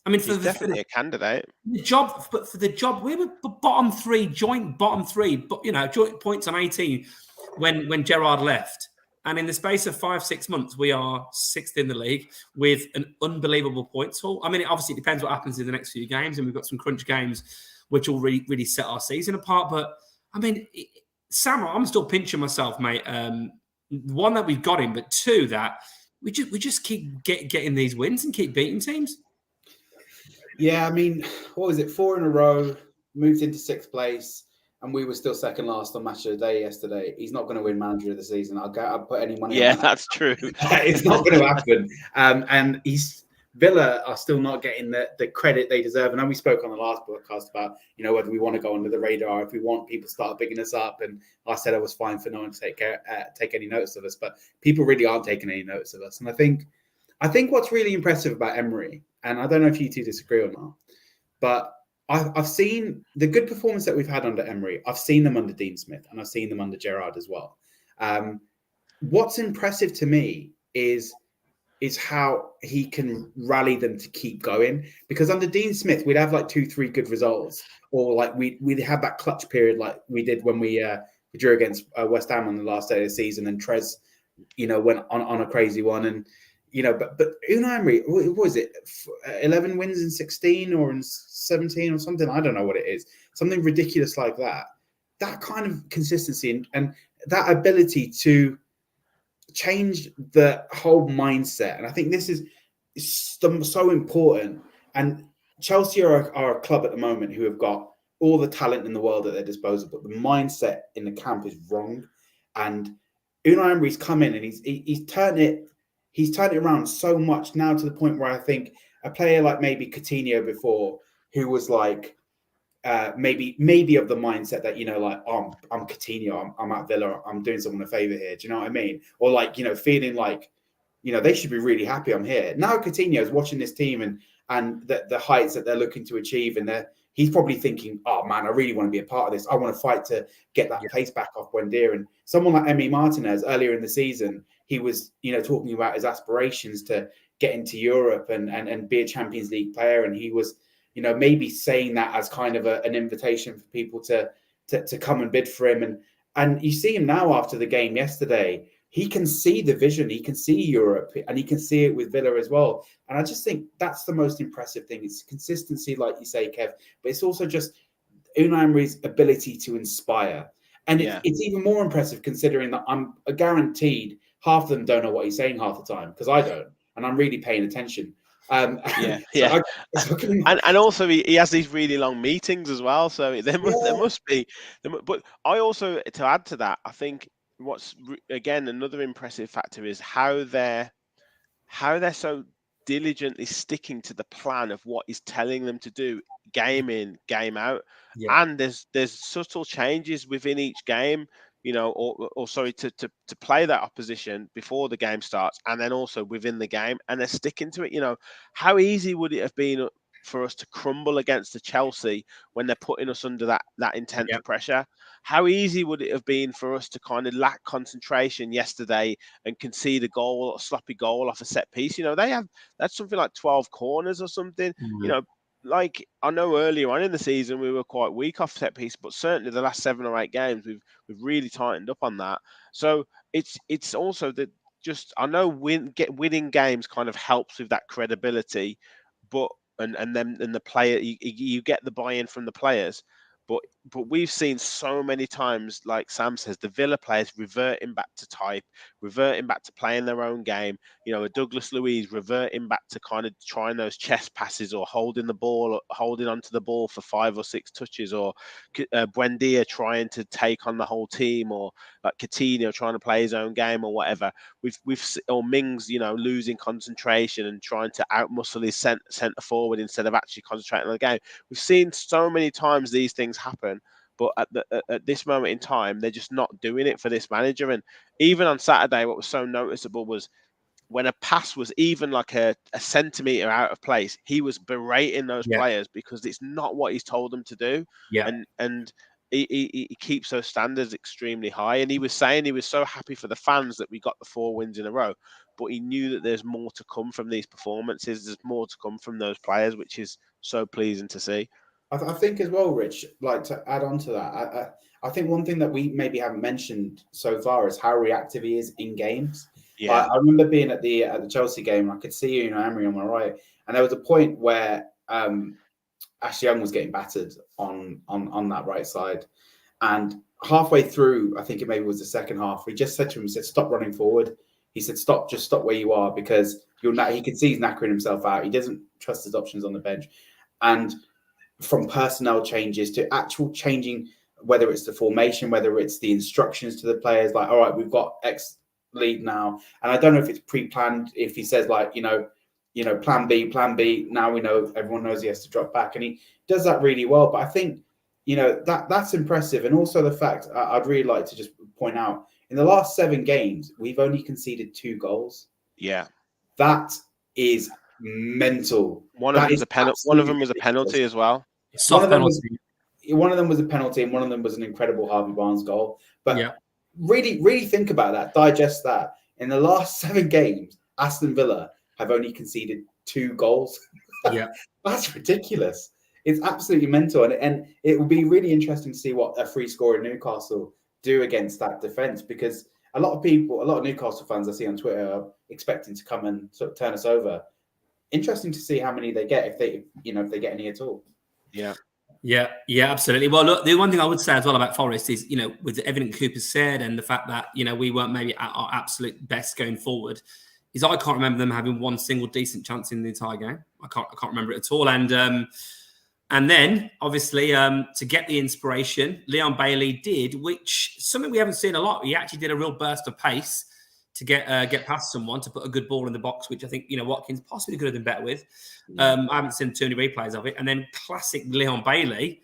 I mean, he's definitely a candidate. The job, but for the job, we were bottom 3, joint bottom 3, but joint points on 18 when Gerrard left. And in the space of 5-6 months, we are 6th in the league with an unbelievable points haul. I mean, obviously, it depends what happens in the next few games, and we've got some crunch games which will really set our season apart. But I mean, Sam, I'm still pinching myself, mate. One, that we've got him, but 2, that we just keep getting these wins and keep beating teams. Yeah, I mean, what was it? 4 in a row, moved into 6th place, and we were still second last on Match of the Day yesterday. He's not going to win Manager of the Season. I'll put any money on that. Yeah, that's true. It's not going to happen. And Villa are still not getting the credit they deserve. And then we spoke on the last podcast about, whether we want to go under the radar, if we want people to start picking us up. And I said I was fine for no one to take any notice of us, but people really aren't taking any notice of us. And I think what's really impressive about Emery, and I don't know if you two disagree or not, but I've seen the good performance that we've had under Emery. I've seen them under Dean Smith, and I've seen them under Gerrard as well. What's impressive to me is how he can rally them to keep going. Because under Dean Smith, we'd have like 2-3 good results, or like we'd have that clutch period like we did when we drew against West Ham on the last day of the season, and Trez, went on a crazy one. And but Unai Emery, what was it? 11 wins in 16 or in 17 or something? I don't know what it is. Something ridiculous like that. That kind of consistency. And that ability to change the whole mindset. And I think this is so important. And Chelsea are a club at the moment who have got all the talent in the world at their disposal, but the mindset in the camp is wrong. And Unai Emery's come in and he's turned it around so much now, to the point where I think a player like maybe Coutinho before, who was like maybe of the mindset that, like, oh, I'm Coutinho, I'm at Villa, I'm doing someone a favor here. Do you know what I mean? Or like, feeling like, they should be really happy I'm here. Now Coutinho's watching this team and the heights that they're looking to achieve, and he's probably thinking, oh man, I really want to be a part of this. I want to fight to get that place back off Buendia. And someone like Emi Martinez earlier in the season, he was, talking about his aspirations to get into Europe and be a Champions League player. And he was, maybe saying that as kind of an invitation for people to come and bid for him. And you see him now after the game yesterday. He can see the vision. He can see Europe, and he can see it with Villa as well. And I just think that's the most impressive thing. It's consistency, like you say, Kev, but it's also just Unai Emery's ability to inspire. And it's even more impressive considering that I'm guaranteed half of them don't know what he's saying half the time, because I don't, and I'm really paying attention. And also he has these really long meetings as well. So there must be. But I also, to add to that, I think what's again another impressive factor is how they're so diligently sticking to the plan of what he's telling them to do, game in, game out. And there's subtle changes within each game, or sorry, to play that opposition before the game starts, and then also within the game, and they're sticking to it. How easy would it have been for us to crumble against the Chelsea when they're putting us under that intense pressure? How easy would it have been for us to kind of lack concentration yesterday and concede a sloppy goal off a set piece? That's something like 12 corners or something. Like, I know earlier on in the season we were quite weak off set piece, but certainly the last 7 or 8 games we've really tightened up on that. So it's also that, just, I know winning games kind of helps with that credibility, but and then the player, you get the buy-in from the players. But we've seen so many times, like Sam says, the Villa players reverting back to type, reverting back to playing their own game. A Douglas Luiz reverting back to kind of trying those chest passes, or holding onto the ball for 5 or 6 touches, or Buendia trying to take on the whole team, or like Coutinho trying to play his own game, or whatever. Or Mings, losing concentration and trying to outmuscle his centre forward instead of actually concentrating on the game. We've seen so many times these things happen, but at this moment in time, they're just not doing it for this manager. And even on Saturday, what was so noticeable was when a pass was even like a centimetre out of place, he was berating those players because it's not what he's told them to do. And he keeps those standards extremely high. And he was saying he was so happy for the fans that we got the 4 wins in a row, but he knew that there's more to come from these performances. There's more to come from those players, which is so pleasing to see. I think as well, Rich, like, to add on to that, I think one thing that we maybe haven't mentioned so far is how reactive he is in games. I remember being at the Chelsea game, and I could see Unai Emery on my right, and there was a point where Ashley Young was getting battered on that right side, and halfway through, I think it maybe was the second half, he just said to him, he said, "Stop running forward." He said, just stop where you are, because he can see he's knackering himself out. He doesn't trust his options on the bench. And from personnel changes to actual changing, whether it's the formation, whether it's the instructions to the players, like, all right, we've got X lead now. And I don't know if it's pre-planned, if he says like, plan B, now we know, everyone knows he has to drop back. And he does that really well. But I think, that's impressive. And also the fact, I'd really like to just point out, in the last 7 games, we've only conceded 2 goals. Yeah. That is mental. One of them was a penalty. One of them was a penalty as well. One of them was a penalty, and one of them was an incredible Harvey Barnes goal. But really, really think about that. Digest that. In the last 7 games, Aston Villa have only conceded 2 goals. That's ridiculous. It's absolutely mental, and it will be really interesting to see what a free score in Newcastle do against that defense, because a lot of Newcastle fans I see on Twitter are expecting to come and sort of turn us over. Interesting to see how many they get, if they get any at all. Yeah. Yeah, absolutely. Well, look, the one thing I would say as well about Forest is, with everything Cooper said and the fact that, we weren't maybe at our absolute best going forward, is I can't remember them having one single decent chance in the entire game. I can't remember it at all. And then, obviously, to get the inspiration, Leon Bailey did, which something we haven't seen a lot. He actually did a real burst of pace to get past someone, to put a good ball in the box, which I think, Watkins possibly could have done better with. I haven't seen too many replays of it. And then classic Leon Bailey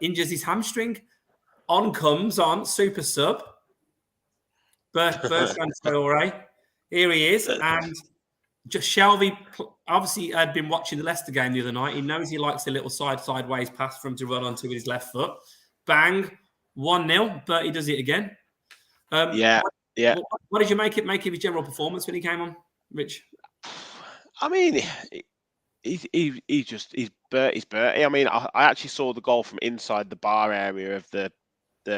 injures his hamstring. On comes super sub, Bertrand Traore. Here he is. And just Shelvey, obviously, had been watching the Leicester game the other night. He knows he likes a little sideways pass for him to run onto with his left foot. Bang, 1-0, but he does it again. Yeah. What did you make of his general performance when he came on, Rich? I mean, he's Bertie. I mean, I actually saw the goal from inside the bar area of the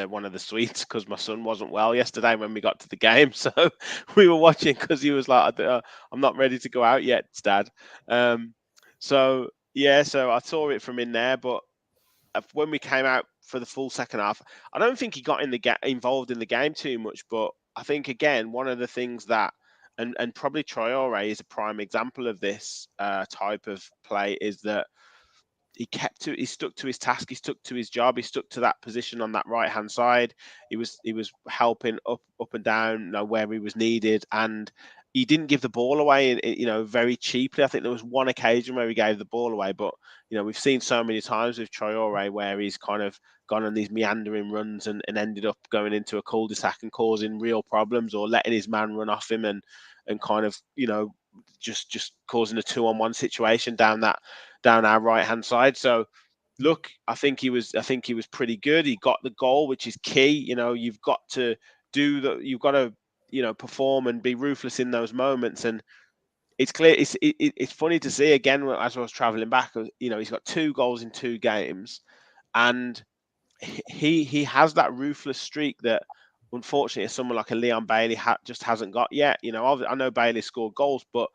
one of the suites because my son wasn't well yesterday when we got to the game, so we were watching because he was like, "I'm not ready to go out yet, Dad." So I saw it from in there, but when we came out for the full second half, I don't think he got involved in the game too much. But I think again, one of the things that and probably Traore is a prime example of this type of play is that he stuck to his task, he stuck to his job, he stuck to that position on that right hand side. He was helping up and down, where he was needed, and he didn't give the ball away, very cheaply. I think there was one occasion where he gave the ball away, but we've seen so many times with Traore where he's kind of gone on these meandering runs and ended up going into a cul-de-sac and causing real problems, or letting his man run off him and kind of just causing a 2-on-1 situation down our right hand side. So look, I think he was pretty good. He got the goal, which is key. You've got to perform and be ruthless in those moments. And it's clear, it's funny to see again as I was traveling back, he's got 2 goals in 2 games, and he has that ruthless streak that unfortunately someone like a Leon Bailey just hasn't got yet. I know Bailey scored goals, but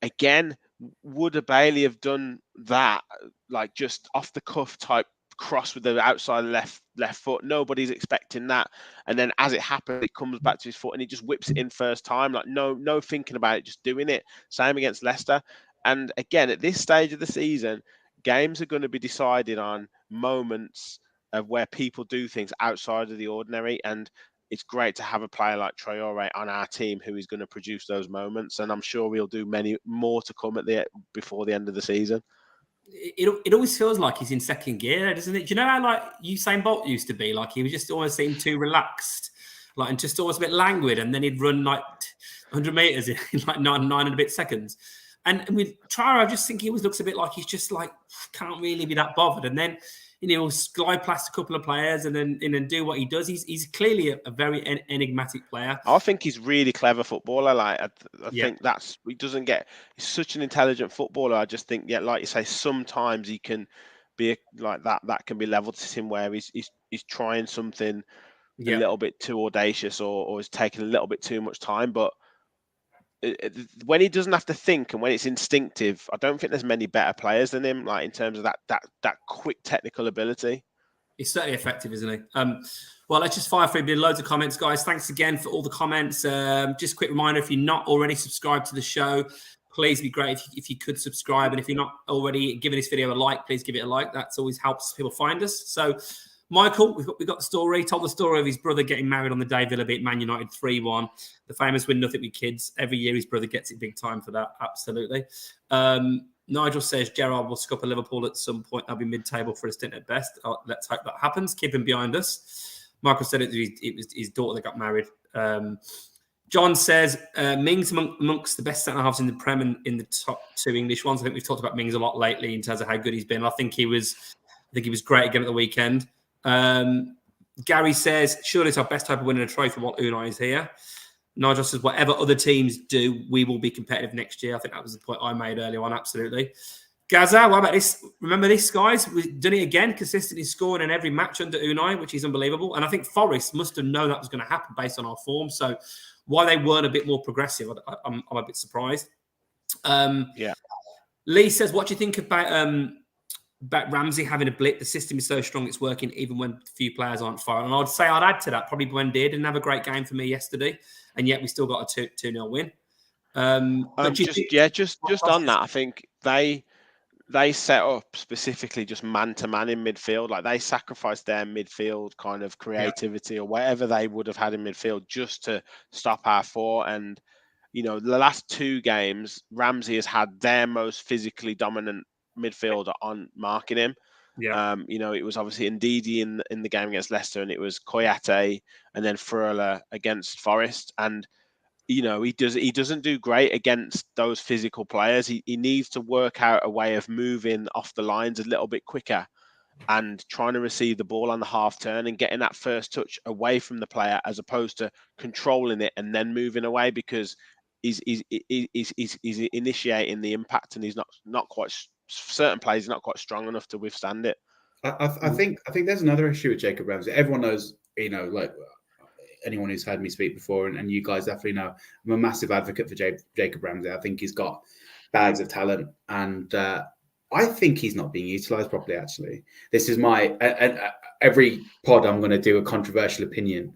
again, would a Bailey have done that, like just off the cuff type cross with the outside left foot? Nobody's expecting that, and then as it happens, it comes back to his foot and he just whips it in first time, like no thinking about it, just doing it. Same against Leicester. And again, at this stage of the season, games are going to be decided on moments of where people do things outside of the ordinary, and it's great to have a player like Traore on our team who is going to produce those moments, and I'm sure we'll do many more to come before the end of the season. It always feels like he's in second gear, doesn't it? Do you know how like Usain Bolt used to be? Like he was just always seemed too relaxed, like, and just always a bit languid, and then he'd run like 100 meters in like nine and a bit seconds. And with Traore, I just think he always looks a bit like he's just like can't really be that bothered, and then he'll glide past a couple of players and then do what he does. He's clearly a very enigmatic player. I think he's really clever footballer. Like I think he's such an intelligent footballer. I just think, like you say, sometimes he can be like that. That can be leveled to him where he's trying something a little bit too audacious or is taking a little bit too much time. But when he doesn't have to think and when it's instinctive, I don't think there's many better players than him, like in terms of that quick technical ability. He's certainly effective, isn't he? Well, let's just fire through loads of comments, guys. Thanks again for all the comments. Just a quick reminder, if you're not already subscribed to the show, please be great if you could subscribe. And if you're not already giving this video a like, please give it a like. That always helps people find us. So, Michael, we've got the story. Told the story of his brother getting married on the day Villa beat Man United 3-1. The famous win nothing with kids. Every year his brother gets it big time for that. Absolutely. Nigel says Gerrard will scupper Liverpool at some point. They'll be mid-table for a stint at best. Let's hope that happens. Keep him behind us. Michael said it was his daughter that got married. John says Mings amongst the best centre-halves in the Prem and in the top 2 English ones. I think we've talked about Mings a lot lately in terms of how good he's been. I think he was great again at the weekend. Gary says, surely it's our best hope of winning a trophy while Unai is here. Nigel says, whatever other teams do, we will be competitive next year. I think that was the point I made earlier on, absolutely. Gaza, what about this? Remember this, guys? We've done it again, consistently scoring in every match under Unai, which is unbelievable. And I think Forest must have known that was going to happen based on our form. So why they weren't a bit more progressive, I'm a bit surprised. Lee says, what do you think about But Ramsey having a blip, the system is so strong it's working even when few players aren't firing. And I'd say I'd add to that probably Buendia didn't have a great game for me yesterday, and yet we still got a 2-0 win. But just on that, I think they set up specifically just man to man in midfield. Like they sacrificed their midfield kind of creativity or whatever they would have had in midfield just to stop our four. And the last 2 games, Ramsey has had their most physically dominant midfielder on marking him. Yeah. It was obviously Ndidi in the game against Leicester, and it was Koyate and then Furla against Forest. And he doesn't do great against those physical players. He needs to work out a way of moving off the lines a little bit quicker and trying to receive the ball on the half turn and getting that first touch away from the player as opposed to controlling it and then moving away, because he's initiating the impact and he's not quite certain players he's not quite strong enough to withstand it. I think there's another issue with Jacob Ramsey. Everyone knows, like anyone who's heard me speak before, and you guys definitely know, I'm a massive advocate for Jacob Ramsey. I think he's got bags of talent, and I think he's not being utilised properly. Actually, this is my every pod I'm going to do a controversial opinion.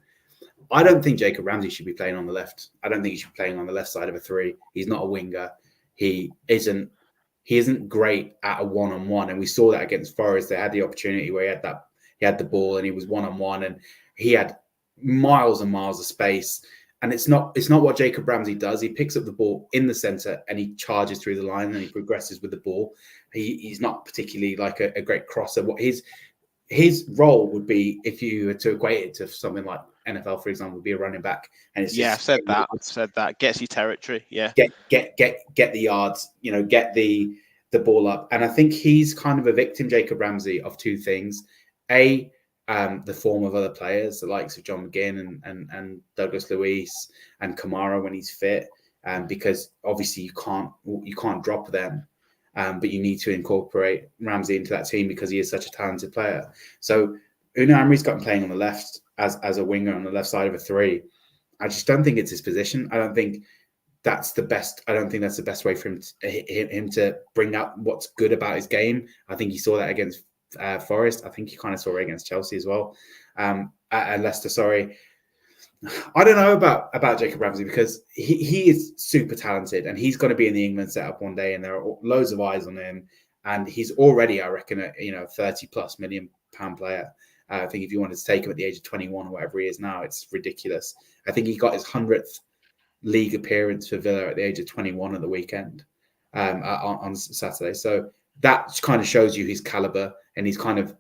I don't think Jacob Ramsey should be playing on the left. I don't think he should be playing on the left side of a 3. He's not a winger. He isn't great at a one-on-one, and we saw that against Forest. They had the opportunity where he had the ball and he was one-on-one, and he had miles and miles of space. And it's not what Jacob Ramsey does. He picks up the ball in the centre and he charges through the line and he progresses with the ball. He's not particularly like a great crosser. What his role would be, if you were to equate it to something like NFL, for example, would be a running back. And it's I've said that gets you territory. Yeah, get the yards. Get the ball up. And I think he's kind of a victim, Jacob Ramsey, of 2 things. The form of other players, the likes of John McGinn and Douglas Luiz and Kamara when he's fit, because obviously you can't drop them, but you need to incorporate Ramsey into that team because he is such a talented player. So Unai Emery's got him playing on the left as a winger on the left side of a 3. I just don't think it's his position. I don't think that's the best. I don't think that's the best way for him to bring out what's good about his game. I think he saw that against Forest. I think he kind of saw it against Chelsea as well, at Leicester. Sorry, I don't know about Jacob Ramsey because he is super talented and he's going to be in the England setup one day, and there are loads of eyes on him. And he's already, I reckon, a £30+ million player. I think if you wanted to take him at the age of 21 or whatever he is now, it's ridiculous. I think he got his 100th league appearance for Villa at the age of 21 at the weekend on Saturday. So that kind of shows you his caliber, and he's kind of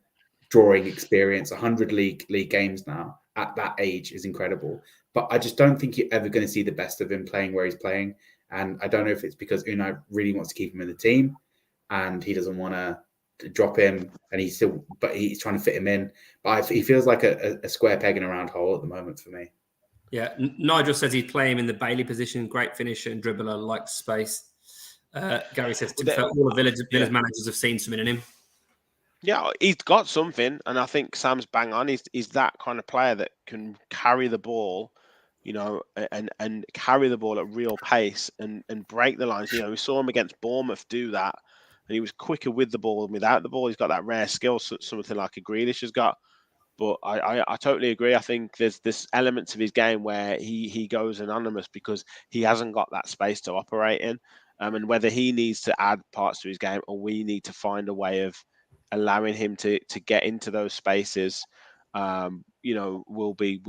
drawing experience. 100 league games now at that age is incredible. But I just don't think you're ever going to see the best of him playing where he's playing. And I don't know if it's because Unai really wants to keep him in the team and he doesn't want to drop him, and he's trying to fit him in. But he feels like a square peg in a round hole at the moment for me. Yeah, Nigel says he'd play him in the Bailey position. Great finisher and dribbler, likes space. Gary says all the Villa's managers have seen something in him. Yeah, he's got something, and I think Sam's bang on. He's that kind of player that can carry the ball, and carry the ball at real pace and break the lines. We saw him against Bournemouth do that, and he was quicker with the ball than without the ball. He's got that rare skill, something like a Grealish has got. But I totally agree. I think there's this elements of his game where he goes anonymous because he hasn't got that space to operate in. And whether he needs to add parts to his game or we need to find a way of allowing him to get into those spaces, will be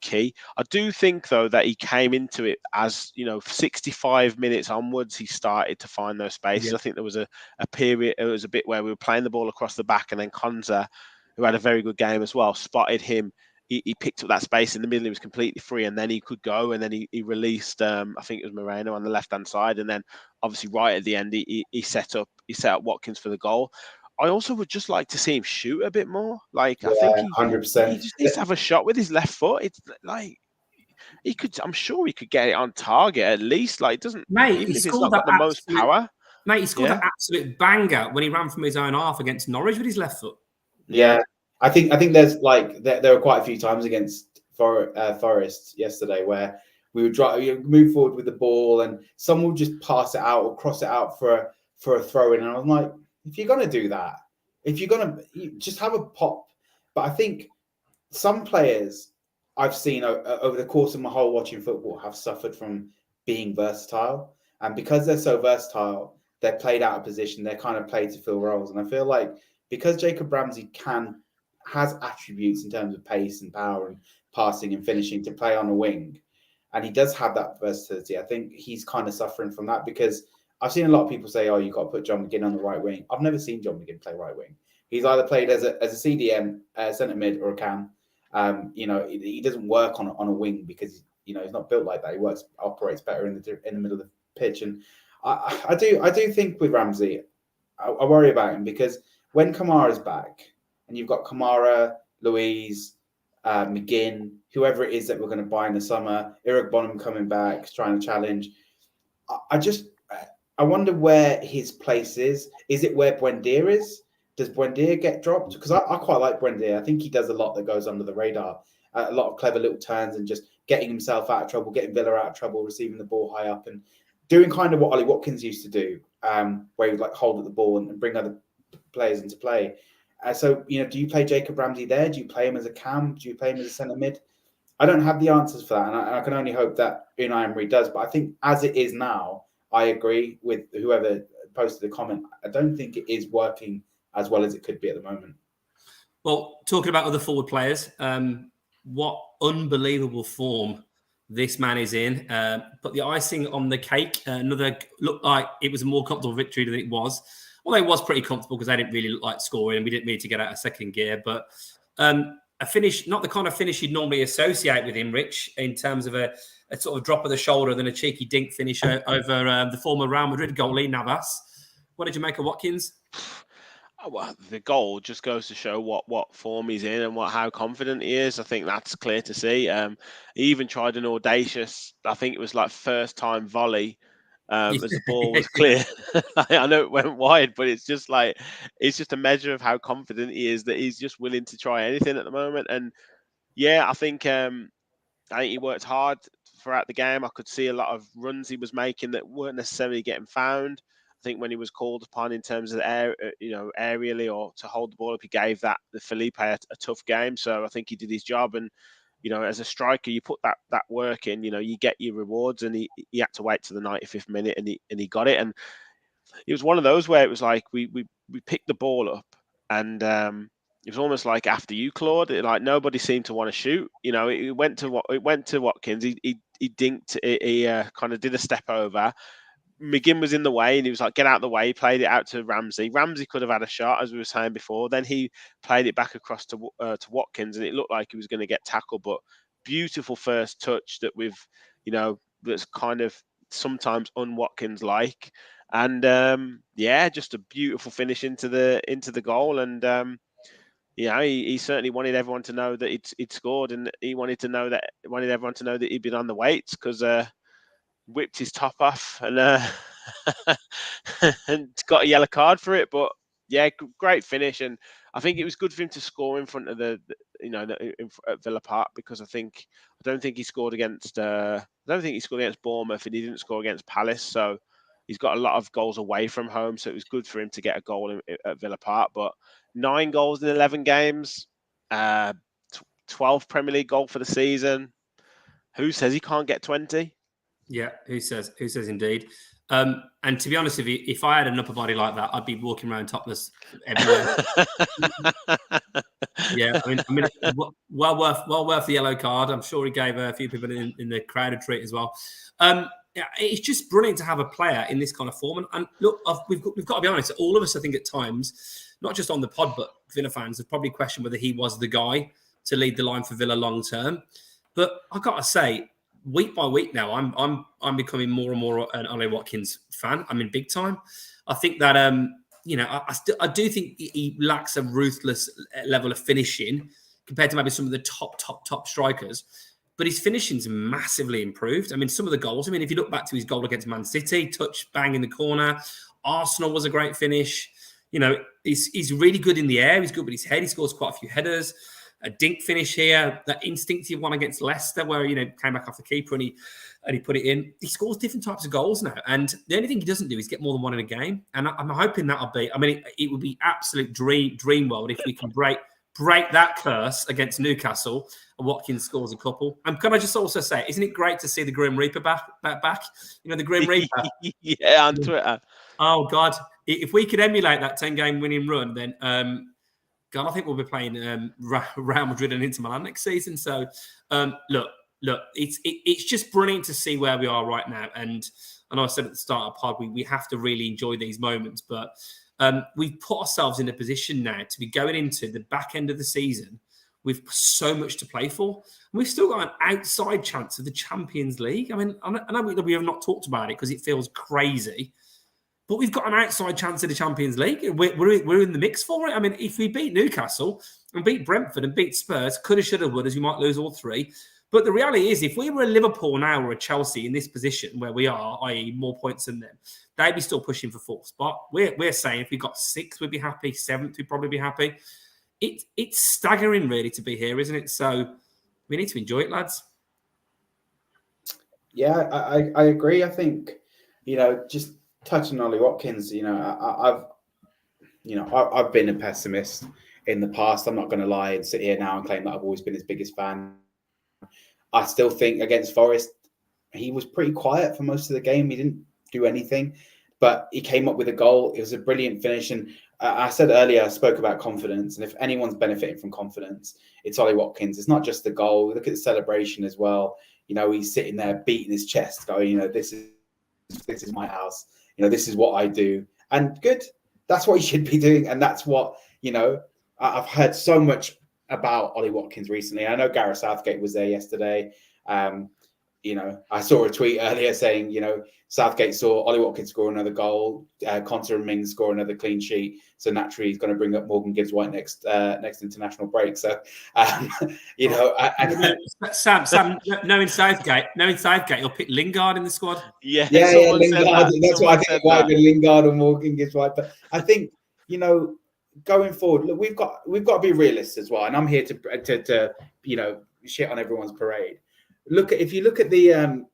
key. I do think though that he came into it as 65 minutes onwards he started to find those spaces. Yeah. I think there was a period, it was a bit where we were playing the ball across the back, and then Konza, who had a very good game as well, spotted him. He picked up that space in the middle. He was completely free, and then he could go. And then he released, I think it was Moreno on the left-hand side, and then obviously right at the end he set up Watkins for the goal. I also would just like to see him shoot a bit more. I think 100%. He just needs to have a shot with his left foot. It's like he could. I'm sure he could get it on target at least. It doesn't. Mate, even if it's not got the most power. Mate, he scored an absolute banger when he ran from his own half against Norwich with his left foot. Yeah. I think there's there were quite a few times against Forest yesterday where we would move forward with the ball and someone would just pass it out or cross it out for a throw in, and I was like, if you're going to do that, if you're going to just have a pop. But I think some players I've seen over the course of my whole watching football have suffered from being versatile. And because they're so versatile, they're played out of position. They're kind of played to fill roles. And I feel like because Jacob Ramsey has attributes in terms of pace and power and passing and finishing to play on a wing, and he does have that versatility, I think he's kind of suffering from that, because I've seen a lot of people say, oh, you've got to put John McGinn on the right wing. I've never seen John McGinn play right wing. He's either played as a CDM, centre mid, or a cam. He doesn't work on a wing because he's not built like that. He operates better in the middle of the pitch. And I do think with Ramsey, I worry about him, because when Kamara's back and you've got Kamara, Louise, McGinn, whoever it is that we're going to buy in the summer, Eric Bonham coming back, trying to challenge. I wonder where his place is. Is it where Buendia is? Does Buendia get dropped? Because I quite like Buendia. I think he does a lot that goes under the radar. A lot of clever little turns and just getting himself out of trouble, getting Villa out of trouble, receiving the ball high up, and doing kind of what Ollie Watkins used to do, where he would hold at the ball and bring other players into play. So do you play Jacob Ramsey there? Do you play him as a cam? Do you play him as a centre mid? I don't have the answers for that, and I can only hope that Unai Emery does. But I think as it is now, I agree with whoever posted the comment. I don't think it is working as well as it could be at the moment. Well, talking about other forward players, what unbelievable form this man is in. But the icing on the cake, looked like it was a more comfortable victory than it was. Well, it was pretty comfortable because they didn't really look like scoring and we didn't need to get out of second gear. But a finish, not the kind of finish you'd normally associate with him, Rich, in terms of a sort of drop of the shoulder, then a cheeky dink finish over the former Real Madrid goalie, Navas. What did you make of Watkins? Well, the goal just goes to show what form he's in and how confident he is. I think that's clear to see. He even tried an audacious, I think it was like first time volley, as the ball was clear. I know it went wide, but it's just a measure of how confident he is, that he's just willing to try anything at the moment. And yeah, I think he worked hard throughout the game. I could see a lot of runs he was making that weren't necessarily getting found. I think when he was called upon in terms of aerially or to hold the ball up, he gave the Felipe a tough game. So I think he did his job. And as a striker, you put that work in. You get your rewards. And he had to wait to the 95th minute, and he got it. And it was one of those where it was like we picked the ball up, and it was almost like after you, Claude. Like nobody seemed to want to shoot. It went to Watkins. He dinked. He kind of did a step over. McGinn was in the way, and he was like, get out of the way. He played it out to Ramsey. Ramsey could have had a shot, as we were saying before. Then he played it back across to Watkins, and it looked like he was going to get tackled. But beautiful first touch that that's kind of sometimes un-Watkins like. And just a beautiful finish into the goal. And he certainly wanted everyone to know that he'd scored, and he wanted everyone to know that he'd been on the weights, because whipped his top off and and got a yellow card for it. But yeah, great finish, and I think it was good for him to score in front of at Villa Park, because I don't think he scored against Bournemouth, and he didn't score against Palace, so he's got a lot of goals away from home. So it was good for him to get a goal at Villa Park. But 9 goals in 11 games, 12th Premier League goal for the season. Who says he can't get 20? Yeah, who says indeed. And to be honest with you, if I had an upper body like that, I'd be walking around topless everywhere. Yeah, I mean, well worth the yellow card. I'm sure he gave a few people in the crowd a treat as well. It's just brilliant to have a player in this kind of form. And look, we've got to be honest. All of us, I think, at times, not just on the pod, but Villa fans have probably questioned whether he was the guy to lead the line for Villa long term. But I've got to say, week by week now, I'm becoming more and more an Ollie Watkins fan. I mean, big time. I think that I do think he lacks a ruthless level of finishing compared to maybe some of the top strikers. But his finishing's massively improved. I mean, some of the goals. I mean, if you look back to his goal against Man City, touch bang in the corner. Arsenal was a great finish. He's really good in the air. He's good with his head. He scores quite a few headers. a dink finish here, that instinctive one against Leicester where, came back off the keeper and he put it in. He scores different types of goals now. And the only thing he doesn't do is get more than one in a game. And I'm hoping that'll be, it would be absolute dream world if we can break that curse against Newcastle and Watkins scores a couple. And can I just also say, isn't it great to see the Grim Reaper back? The Grim Reaper. Yeah, on Twitter. Oh, God. If we could emulate that 10-game winning run, then, God, I think we'll be playing Real Madrid and Inter Milan next season. So, look, it's just brilliant to see where we are right now. And I know I said at the start of the pod, we have to really enjoy these moments. But we've put ourselves in a position now to be going into the back end of the season with so much to play for. And we've still got an outside chance of the Champions League. I know we have not talked about it because it feels crazy. But we've got an outside chance of the Champions League. We're in the mix for it. If we beat Newcastle and beat Brentford and beat Spurs, coulda, shoulda, woulda, we might lose all three. But the reality is, if we were a Liverpool now or a Chelsea in this position where we are, i.e. more points than them, they'd be still pushing for fourth spot. We're saying if we got sixth, we'd be happy. Seventh, we'd probably be happy. It's staggering, really, to be here, isn't it? So we need to enjoy it, lads. Yeah, I agree. I think, just touching on Ollie Watkins, I've been a pessimist in the past. I'm not going to lie and sit here now and claim that I've always been his biggest fan. I still think against Forest, he was pretty quiet for most of the game. He didn't do anything, but he came up with a goal. It was a brilliant finish. And I said earlier, I spoke about confidence. And if anyone's benefiting from confidence, it's Ollie Watkins. It's not just the goal. Look at the celebration as well. He's sitting there beating his chest, going, this is my house. This is what I do. And good. That's what he should be doing. And that's what, I've heard so much about Ollie Watkins recently. I know Gareth Southgate was there yesterday. I saw a tweet earlier saying, Southgate saw Ollie Watkins score another goal, Conter and Mings score another clean sheet. So naturally, he's going to bring up Morgan Gibbs-White next international break. So, Sam, knowing Southgate, he'll pick Lingard in the squad. Yeah, Lingard. That's why I think it might have been Lingard or Morgan Gibbs-White. But I think, going forward, look, we've got to be realists as well. And I'm here to shit on everyone's parade. If you look at the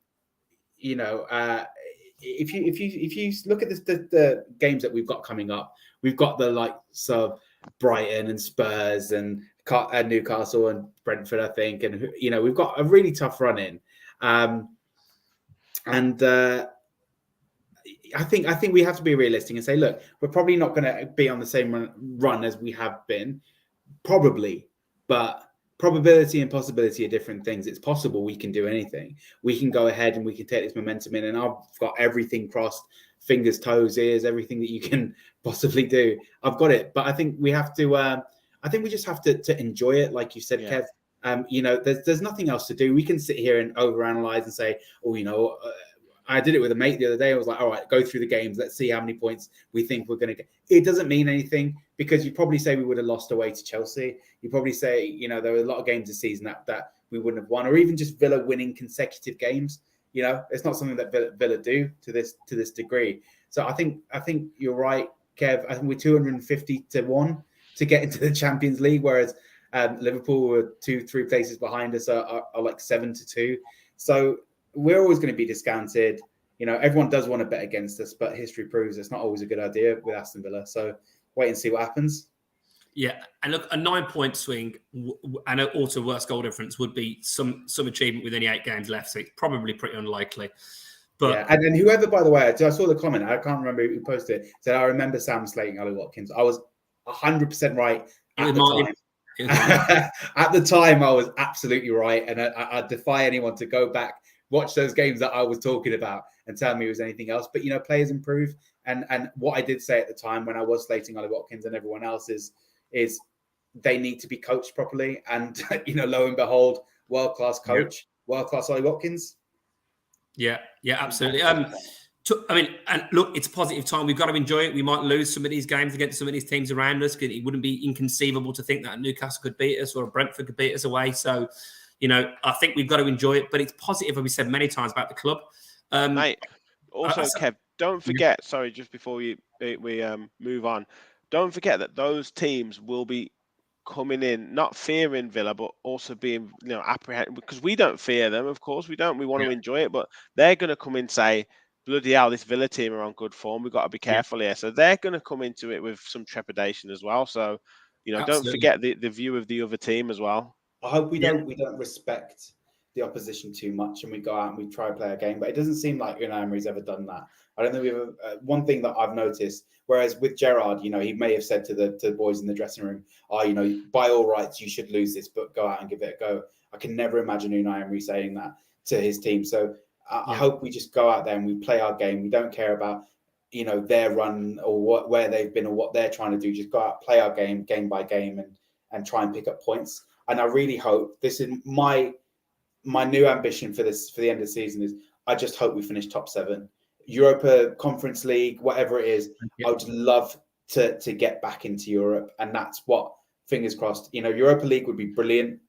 if you look at the games that we've got coming up, we've got the likes of Brighton and Spurs and Newcastle and Brentford, I think, and we've got a really tough run in, I think we have to be realistic and say, look, we're probably not going to be on the same run as we have been, probably, but probability and possibility are different things. It's possible we can do anything. We can go ahead and we can take this momentum in, and I've got everything crossed, fingers, toes, ears, everything that you can possibly do. I've got it, but I think we have to. I think we just have to enjoy it, like you said, Kev. There's nothing else to do. We can sit here and overanalyze and say, I did it with a mate the other day. I was like, all right, go through the games. Let's see how many points we think we're going to get. It doesn't mean anything, because you'd probably say we would have lost away to Chelsea. You'd probably say, there were a lot of games this season that we wouldn't have won, or even just Villa winning consecutive games. It's not something that Villa do to this degree. So I think you're right, Kev. I think we're 250-1 to get into the Champions League, whereas Liverpool were 2-3 places behind us are like 7-2. So we're always going to be discounted. Everyone does want to bet against us, but history proves it's not always a good idea with Aston Villa. So wait and see what happens. Yeah, and look, a 9-point swing and also worse goal difference would be some achievement with only 8 games left. So it's probably pretty unlikely. But yeah, and then whoever, by the way, I saw the comment. I can't remember who posted it. Said, I remember Sam slating Ollie Watkins. I was 100% right at the time. At the time, I was absolutely right, and I defy anyone to go back, watch those games that I was talking about, and tell me it was anything else. But players improve, and what I did say at the time when I was slating Ollie Watkins and everyone else is they need to be coached properly. And lo and behold, world class coach, world class Ollie Watkins. Yeah, absolutely. And look, it's a positive time. We've got to enjoy it. We might lose some of these games against some of these teams around us. It wouldn't be inconceivable to think that Newcastle could beat us or Brentford could beat us away. So, I think we've got to enjoy it. But it's positive, as we said many times about the club. Mate, also, Kev, don't forget, sorry, just before we move on, don't forget that those teams will be coming in, not fearing Villa, but also being, apprehensive, because we don't fear them. Of course, we don't. We want to enjoy it, but they're going to come in and say, bloody hell, this Villa team are on good form. We've got to be careful here. So they're going to come into it with some trepidation as well. So, don't forget the view of the other team as well. I hope we don't respect the opposition too much and we go out and we try to play a game. But it doesn't seem like Unai Emery's ever done that. I don't think we've ever, one thing that I've noticed, whereas with Gerrard, he may have said to the boys in the dressing room, by all rights, you should lose this, but go out and give it a go. I can never imagine Unai Emery saying that to his team. So I hope we just go out there and we play our game. We don't care about, their run or where they've been or what they're trying to do. Just go out, play our game by game and try and pick up points. And I really hope, this is my new ambition for the end of the season, is I just hope we finish top 7. Europa, Conference League, whatever it is, I would love to get back into Europe. And that's what, fingers crossed, Europa League would be brilliant.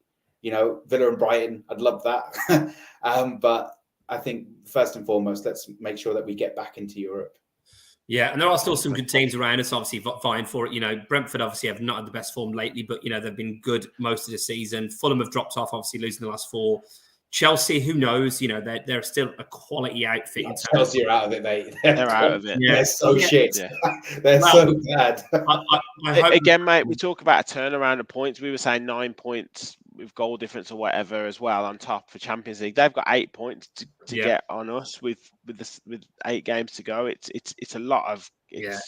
Villa and Brighton, I'd love that. But I think first and foremost, let's make sure that we get back into Europe. Yeah, and there are still some good teams around us, obviously, vying for it. Brentford obviously have not had the best form lately, but, they've been good most of the season. Fulham have dropped off, obviously, losing the last 4. Chelsea, who knows? They're still a quality outfit. Chelsea are out of it, mate. They're out of it. Yeah. They're so shit. Yeah. They're so bad. Again, mate, we talk about a turnaround of points. We were saying 9 points with goal difference or whatever as well on top for Champions League. They've got 8 points to get on us with 8 games to go. It's a lot of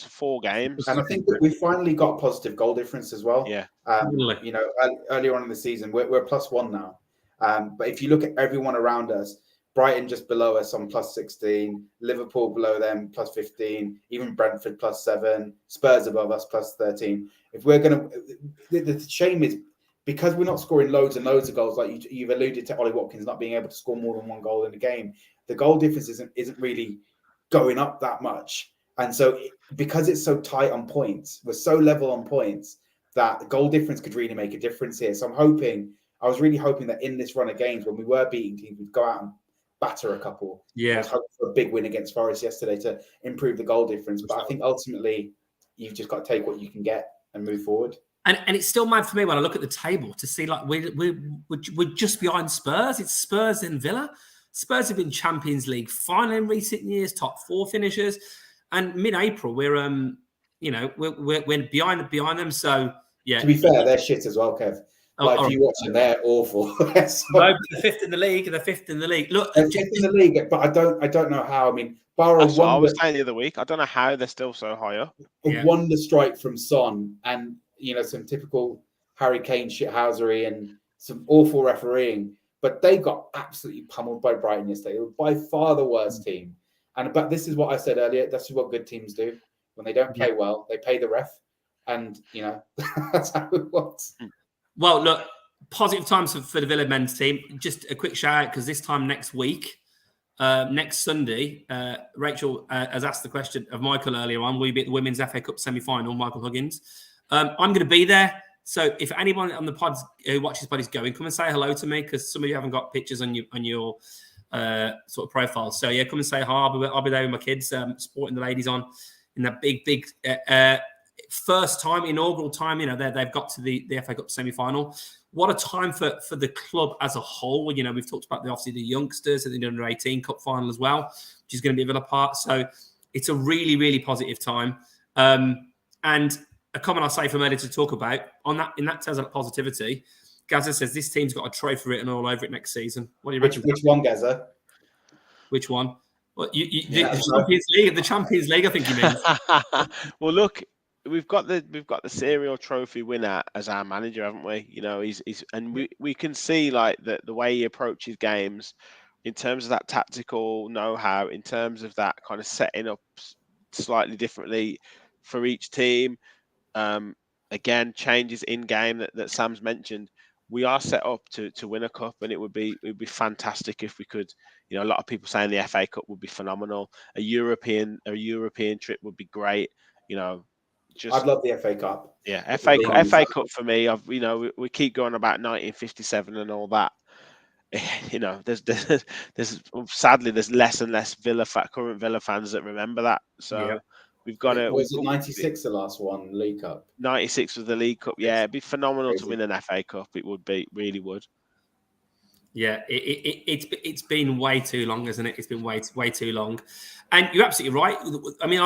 4 games. And I think that we finally got positive goal difference as well. Yeah. Earlier on in the season, we're +1 now. But if you look at everyone around us, Brighton just below us on +16, Liverpool below them +15, even Brentford +7, Spurs above us +13. If we're going to, the shame is, because we're not scoring loads and loads of goals, like you've alluded to Ollie Watkins not being able to score more than 1 goal in a game, the goal difference isn't really going up that much. And so because it's so tight on points, we're so level on points, that the goal difference could really make a difference here. So I was really hoping that in this run of games, when we were beating teams, we'd go out and batter a couple. Yeah. I was hoping for a big win against Forest yesterday to improve the goal difference. But I think ultimately, you've just got to take what you can get and move forward. And it's still mad for me when I look at the table to see, like, we're just behind Spurs. It's Spurs and Villa. Spurs have been Champions League final in recent years, top 4 finishers, and mid-April we're behind them. So yeah. To be fair, they're shit as well, Kev. If you watch them, they're awful. No, they're 5th in the league. They're 5th in the league. Look, they're 5th in the league, but I don't know how. I mean, that's what I was saying the other week. I don't know how they're still so high up. A wonder strike from Son, and some typical Harry Kane shithousery and some awful refereeing. But they got absolutely pummeled by Brighton yesterday. They were by far the worst team. But this is what I said earlier. This is what good teams do. When they don't play well, they pay the ref, and that's how it works. Well, look, positive times for the Villa men's team. Just a quick shout out, because this time next week, next Sunday, Rachel has asked the question of Michael earlier on. Will you be at the Women's FA Cup semi-final, Michael Huggins? I'm going to be there. So if anyone on the pod who watches pod is going, come and say hello to me, because some of you haven't got pictures on your sort of profile. So yeah, come and say hi. I'll be there with my kids, supporting the ladies on in that big first time, inaugural time. They've got to the FA Cup semi-final. What a time for the club as a whole. We've talked about obviously the youngsters at the under 18 cup final as well, which is going to be a Villa part. So it's a really, really positive time. And a comment I'll say from earlier to talk about in that terms of positivity, Gaza says this team's got a trophy written all over it next season. What do you reckon? Which one, Gaza? Which one? Well, the Champions League, I think you mean. Well, look, we've got the serial trophy winner as our manager, haven't we? He's and we can see like the way he approaches games in terms of that tactical know-how, in terms of that kind of setting up slightly differently for each team. Again, changes in game that Sam's mentioned. We are set up to win a cup, and it would be fantastic if we could. A lot of people saying the FA Cup would be phenomenal. A European trip would be great. I'd love the FA Cup. Yeah, FA Cup for me. We keep going about 1957 and all that. There's sadly there's less and less current Villa fans that remember that. So we've got to. Was it 96 the last one, League Cup? 96 was the League Cup. Yeah, it'd be phenomenal Crazy. to win an FA Cup. It would be, really would. Yeah, it's been way too long, isn't it? It's been way too long. And you're absolutely right. I mean,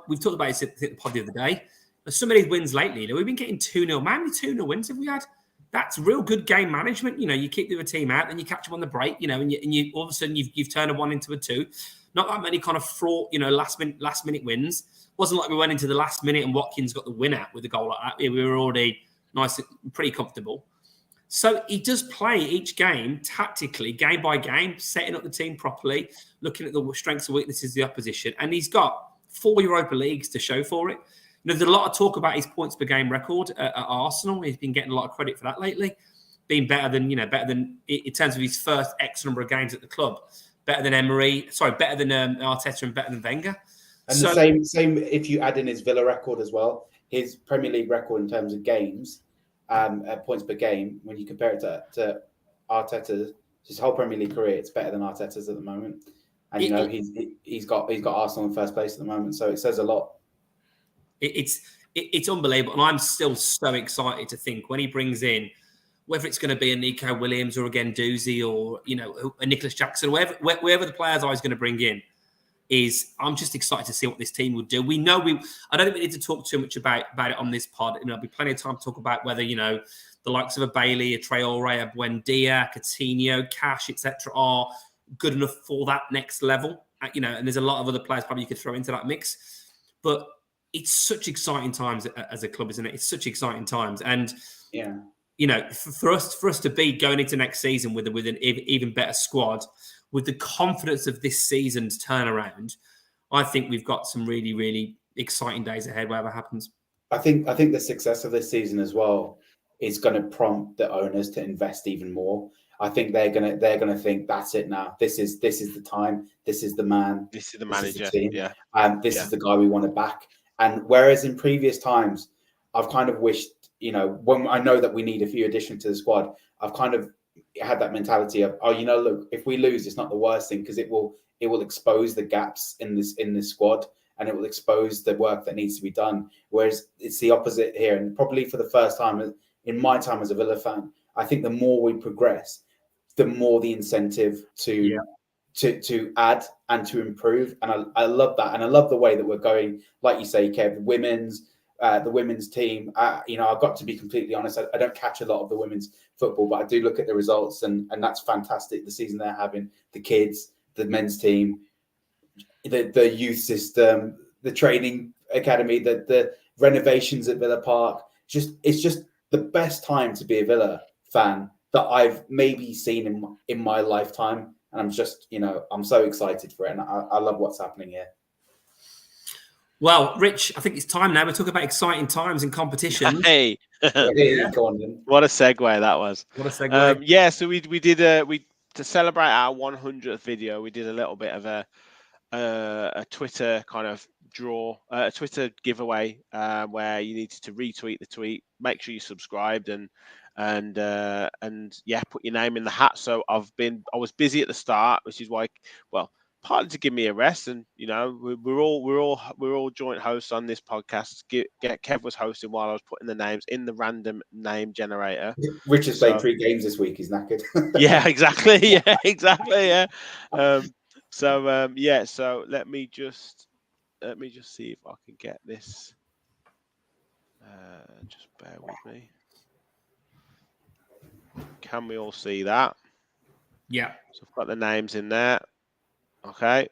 we've talked about it at the pod the other day. There's so many wins lately. We've been getting 2-0. How many 2-0 wins have we had? That's real good game management. You keep the other team out, then you catch them on the break. And you all of a sudden you've turned a 1 into a 2. Not that many kind of fraught, last minute wins. Wasn't like we went into the last minute and Watkins got the winner with a goal like that. We were already nice, pretty comfortable. So he does play each game tactically, game by game, setting up the team properly, looking at the strengths and weaknesses of the opposition. And he's got 4 Europa Leagues to show for it. There's a lot of talk about his points per game record at Arsenal. He's been getting a lot of credit for that lately, being better than in terms of his first X number of games at the club, better than better than Arteta and better than Wenger. And the same if you add in his Villa record as well, his Premier League record in terms of games, points per game. When you compare it to Arteta's, his whole Premier League career, it's better than Arteta's at the moment. And he's got Arsenal in first place at the moment, so it says a lot. It's unbelievable, and I'm still so excited to think when he brings in, whether it's going to be a Nico Williams or again Doozy or a Nicholas Jackson, wherever the players I was going to bring in, I'm just excited to see what this team will do. I don't think we need to talk too much about it on this pod. There'll be plenty of time to talk about whether the likes of a Bailey, a Traore, a Buendia, Coutinho, Cash, etc. are good enough for that next level. And there's a lot of other players probably you could throw into that mix, but it's such exciting times as a club, isn't it? It's such exciting times. And, for us to be going into next season with an even better squad, with the confidence of this season's turnaround, I think we've got some really, really exciting days ahead, whatever happens. I think the success of this season as well is going to prompt the owners to invest even more. I think they're gonna think that's it now. This is the time. This is the man. This is the manager. Is the team. Yeah. This is the guy we want to back. And whereas in previous times, I've kind of wished, when I know that we need a few additions to the squad, I've kind of had that mentality of, look, if we lose, it's not the worst thing because it will expose the gaps in this squad and it will expose the work that needs to be done. Whereas it's the opposite here, and probably for the first time in my time as a Villa fan, I think the more we progress, the more the incentive to add and to improve. And I love that. And I love the way that we're going, like you say, Kev, the women's team. I've got to be completely honest. I don't catch a lot of the women's football, but I do look at the results and that's fantastic. The season they're having, the kids, the men's team, the youth system, the training academy, the renovations at Villa Park. It's just the best time to be a Villa fan that I've maybe seen in my lifetime. And I'm just, I'm so excited for it. And I love what's happening here. Well, Rich, I think it's time now. We're talking about exciting times in competition. Hey, Go on, then. What a segue that was. What a segue. So we did to celebrate our 100th video. We did a little bit of a Twitter kind of draw, a Twitter giveaway where you needed to retweet the tweet, make sure you subscribed and put your name in the hat. So I was busy at the start, which is why, partly to give me a rest, and we're all joint hosts on this podcast. Kev was hosting while I was putting the names in the random name generator. Richard's played 3 games this week. He's knackered. Yeah, exactly. Yeah, exactly. Yeah. So let me just see if I can get this. Just bear with me. Can we all see that? Yeah. So I've got the names in there. Okay.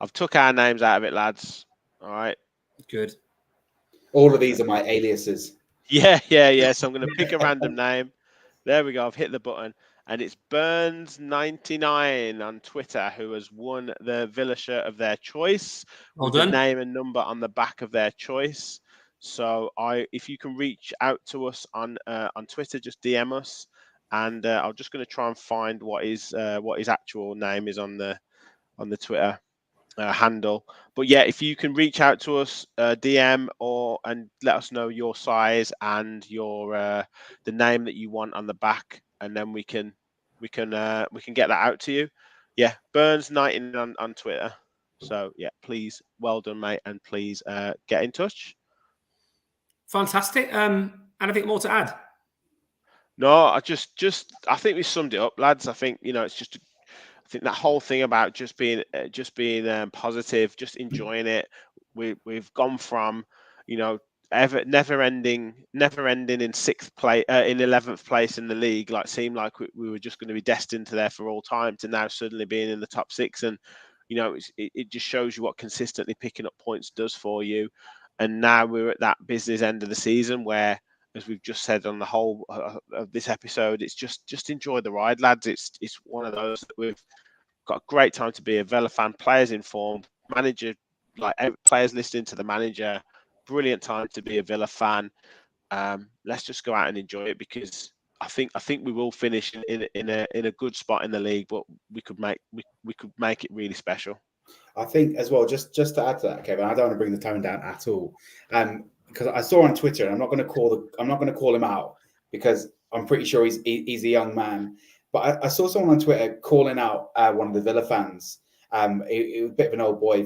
I've took our names out of it, lads. All right. Good. All of these are my aliases. Yeah. So I'm going to pick a random name. There we go. I've hit the button. And it's Burns99 on Twitter who has won the Villa shirt of their choice. Well with done. the name and number on the back of their choice. So if you can reach out to us on Twitter, just DM us. And I'm just going to try and find what his actual name is on the Twitter handle. But yeah, if you can reach out to us, DM and let us know your size and your the name that you want on the back, and then we can get that out to you. Yeah, Burns19 on Twitter. So yeah, please, well done, mate, and please get in touch. Fantastic. Anything more to add? No, I think we summed it up, lads. I think it's just. I think that whole thing about just being positive, just enjoying it. We've gone from never ending in sixth place, in 11th place in the league, like seemed like we were just going to be destined to there for all time, to now suddenly being in the top six. And it just shows you what consistently picking up points does for you. And now we're at that business end of the season where, as we've just said on the whole of this episode, it's just enjoy the ride, lads. It's one of those that we've got a great time to be a Villa fan, players informed, manager, like players listening to the manager. Brilliant time to be a Villa fan. Let's just go out and enjoy it, because I think we will finish in a good spot in the league, but we could make it really special. I think as well, just to add to that, Kevin, I don't want to bring the tone down at all, because I saw on Twitter, and I'm not going to call him out, because I'm pretty sure he's a young man, but I saw someone on Twitter calling out one of the Villa fans. It was a bit of an old boy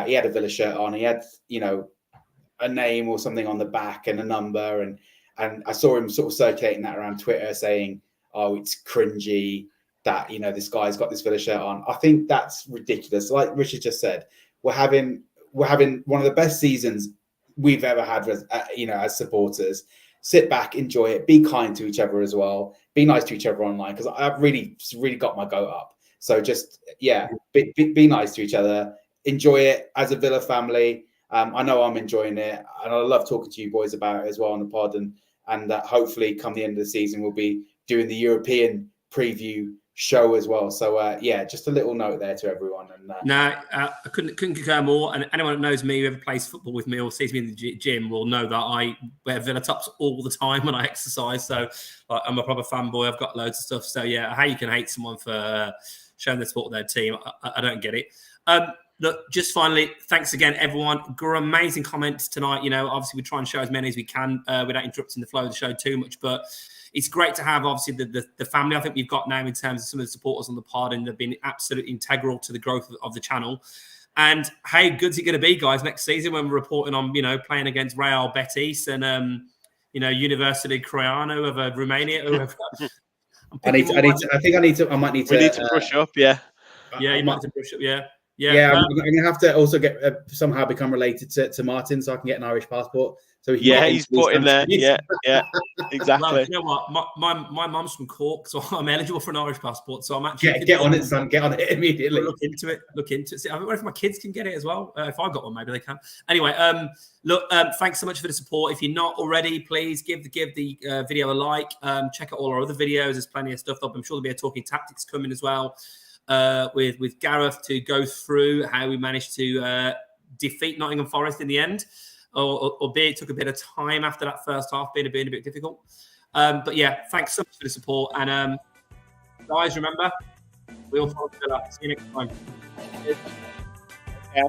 he had a Villa shirt on. He had a name or something on the back and a number, and I saw him sort of circulating that around Twitter, saying, "Oh, it's cringy that this guy's got this Villa shirt on." I think that's ridiculous. Like Richard just said, we're having one of the best seasons we've ever had as supporters. Sit back, enjoy it, be kind to each other as well, be nice to each other online, because I've really got my goat up. So just be nice to each other, enjoy it as a Villa family. I know I'm enjoying it, and I love talking to you boys about it as well on the pod, and hopefully come the end of the season we'll be doing the European preview show as well. So just a little note there to everyone. And I couldn't concur more. And anyone that knows me, who ever plays football with me or sees me in the gym, will know that I wear Villa tops all the time when I exercise. So I'm a proper fanboy. I've got loads of stuff. So yeah, how you can hate someone for showing their support of their team, I don't get it. Look, just finally, thanks again, everyone. Amazing comments tonight. Obviously we try and show as many as we can without interrupting the flow of the show too much, but it's great to have, obviously, the family I think we've got now in terms of some of the supporters on the pod, and they've been absolutely integral to the growth of the channel. And how good's it going to be, guys, next season when we're reporting on, playing against Real Betis and, University Craiano of Romania? I might need to brush up, yeah. Yeah, you might have to brush up, yeah. Yeah, I'm going to have to also get somehow become related to Martin, so I can get an Irish passport. So he's put in there. Yeah, exactly. Well, you know what? My mum's from Cork, so I'm eligible for an Irish passport. So I'm actually get on it, son. Get on it immediately. Look into it. See, I wonder if my kids can get it as well. If I've got one, maybe they can. Anyway, thanks so much for the support. If you're not already, please give the video a like. Check out all our other videos. There's plenty of stuff up. I'm sure there'll be a Talking Tactics coming as well. With Gareth to go through how we managed to defeat Nottingham Forest in the end, albeit it took a bit of time after that first half being a bit difficult. But yeah, thanks so much for the support. And guys, remember, we all follow Villa. See you next time. Yeah.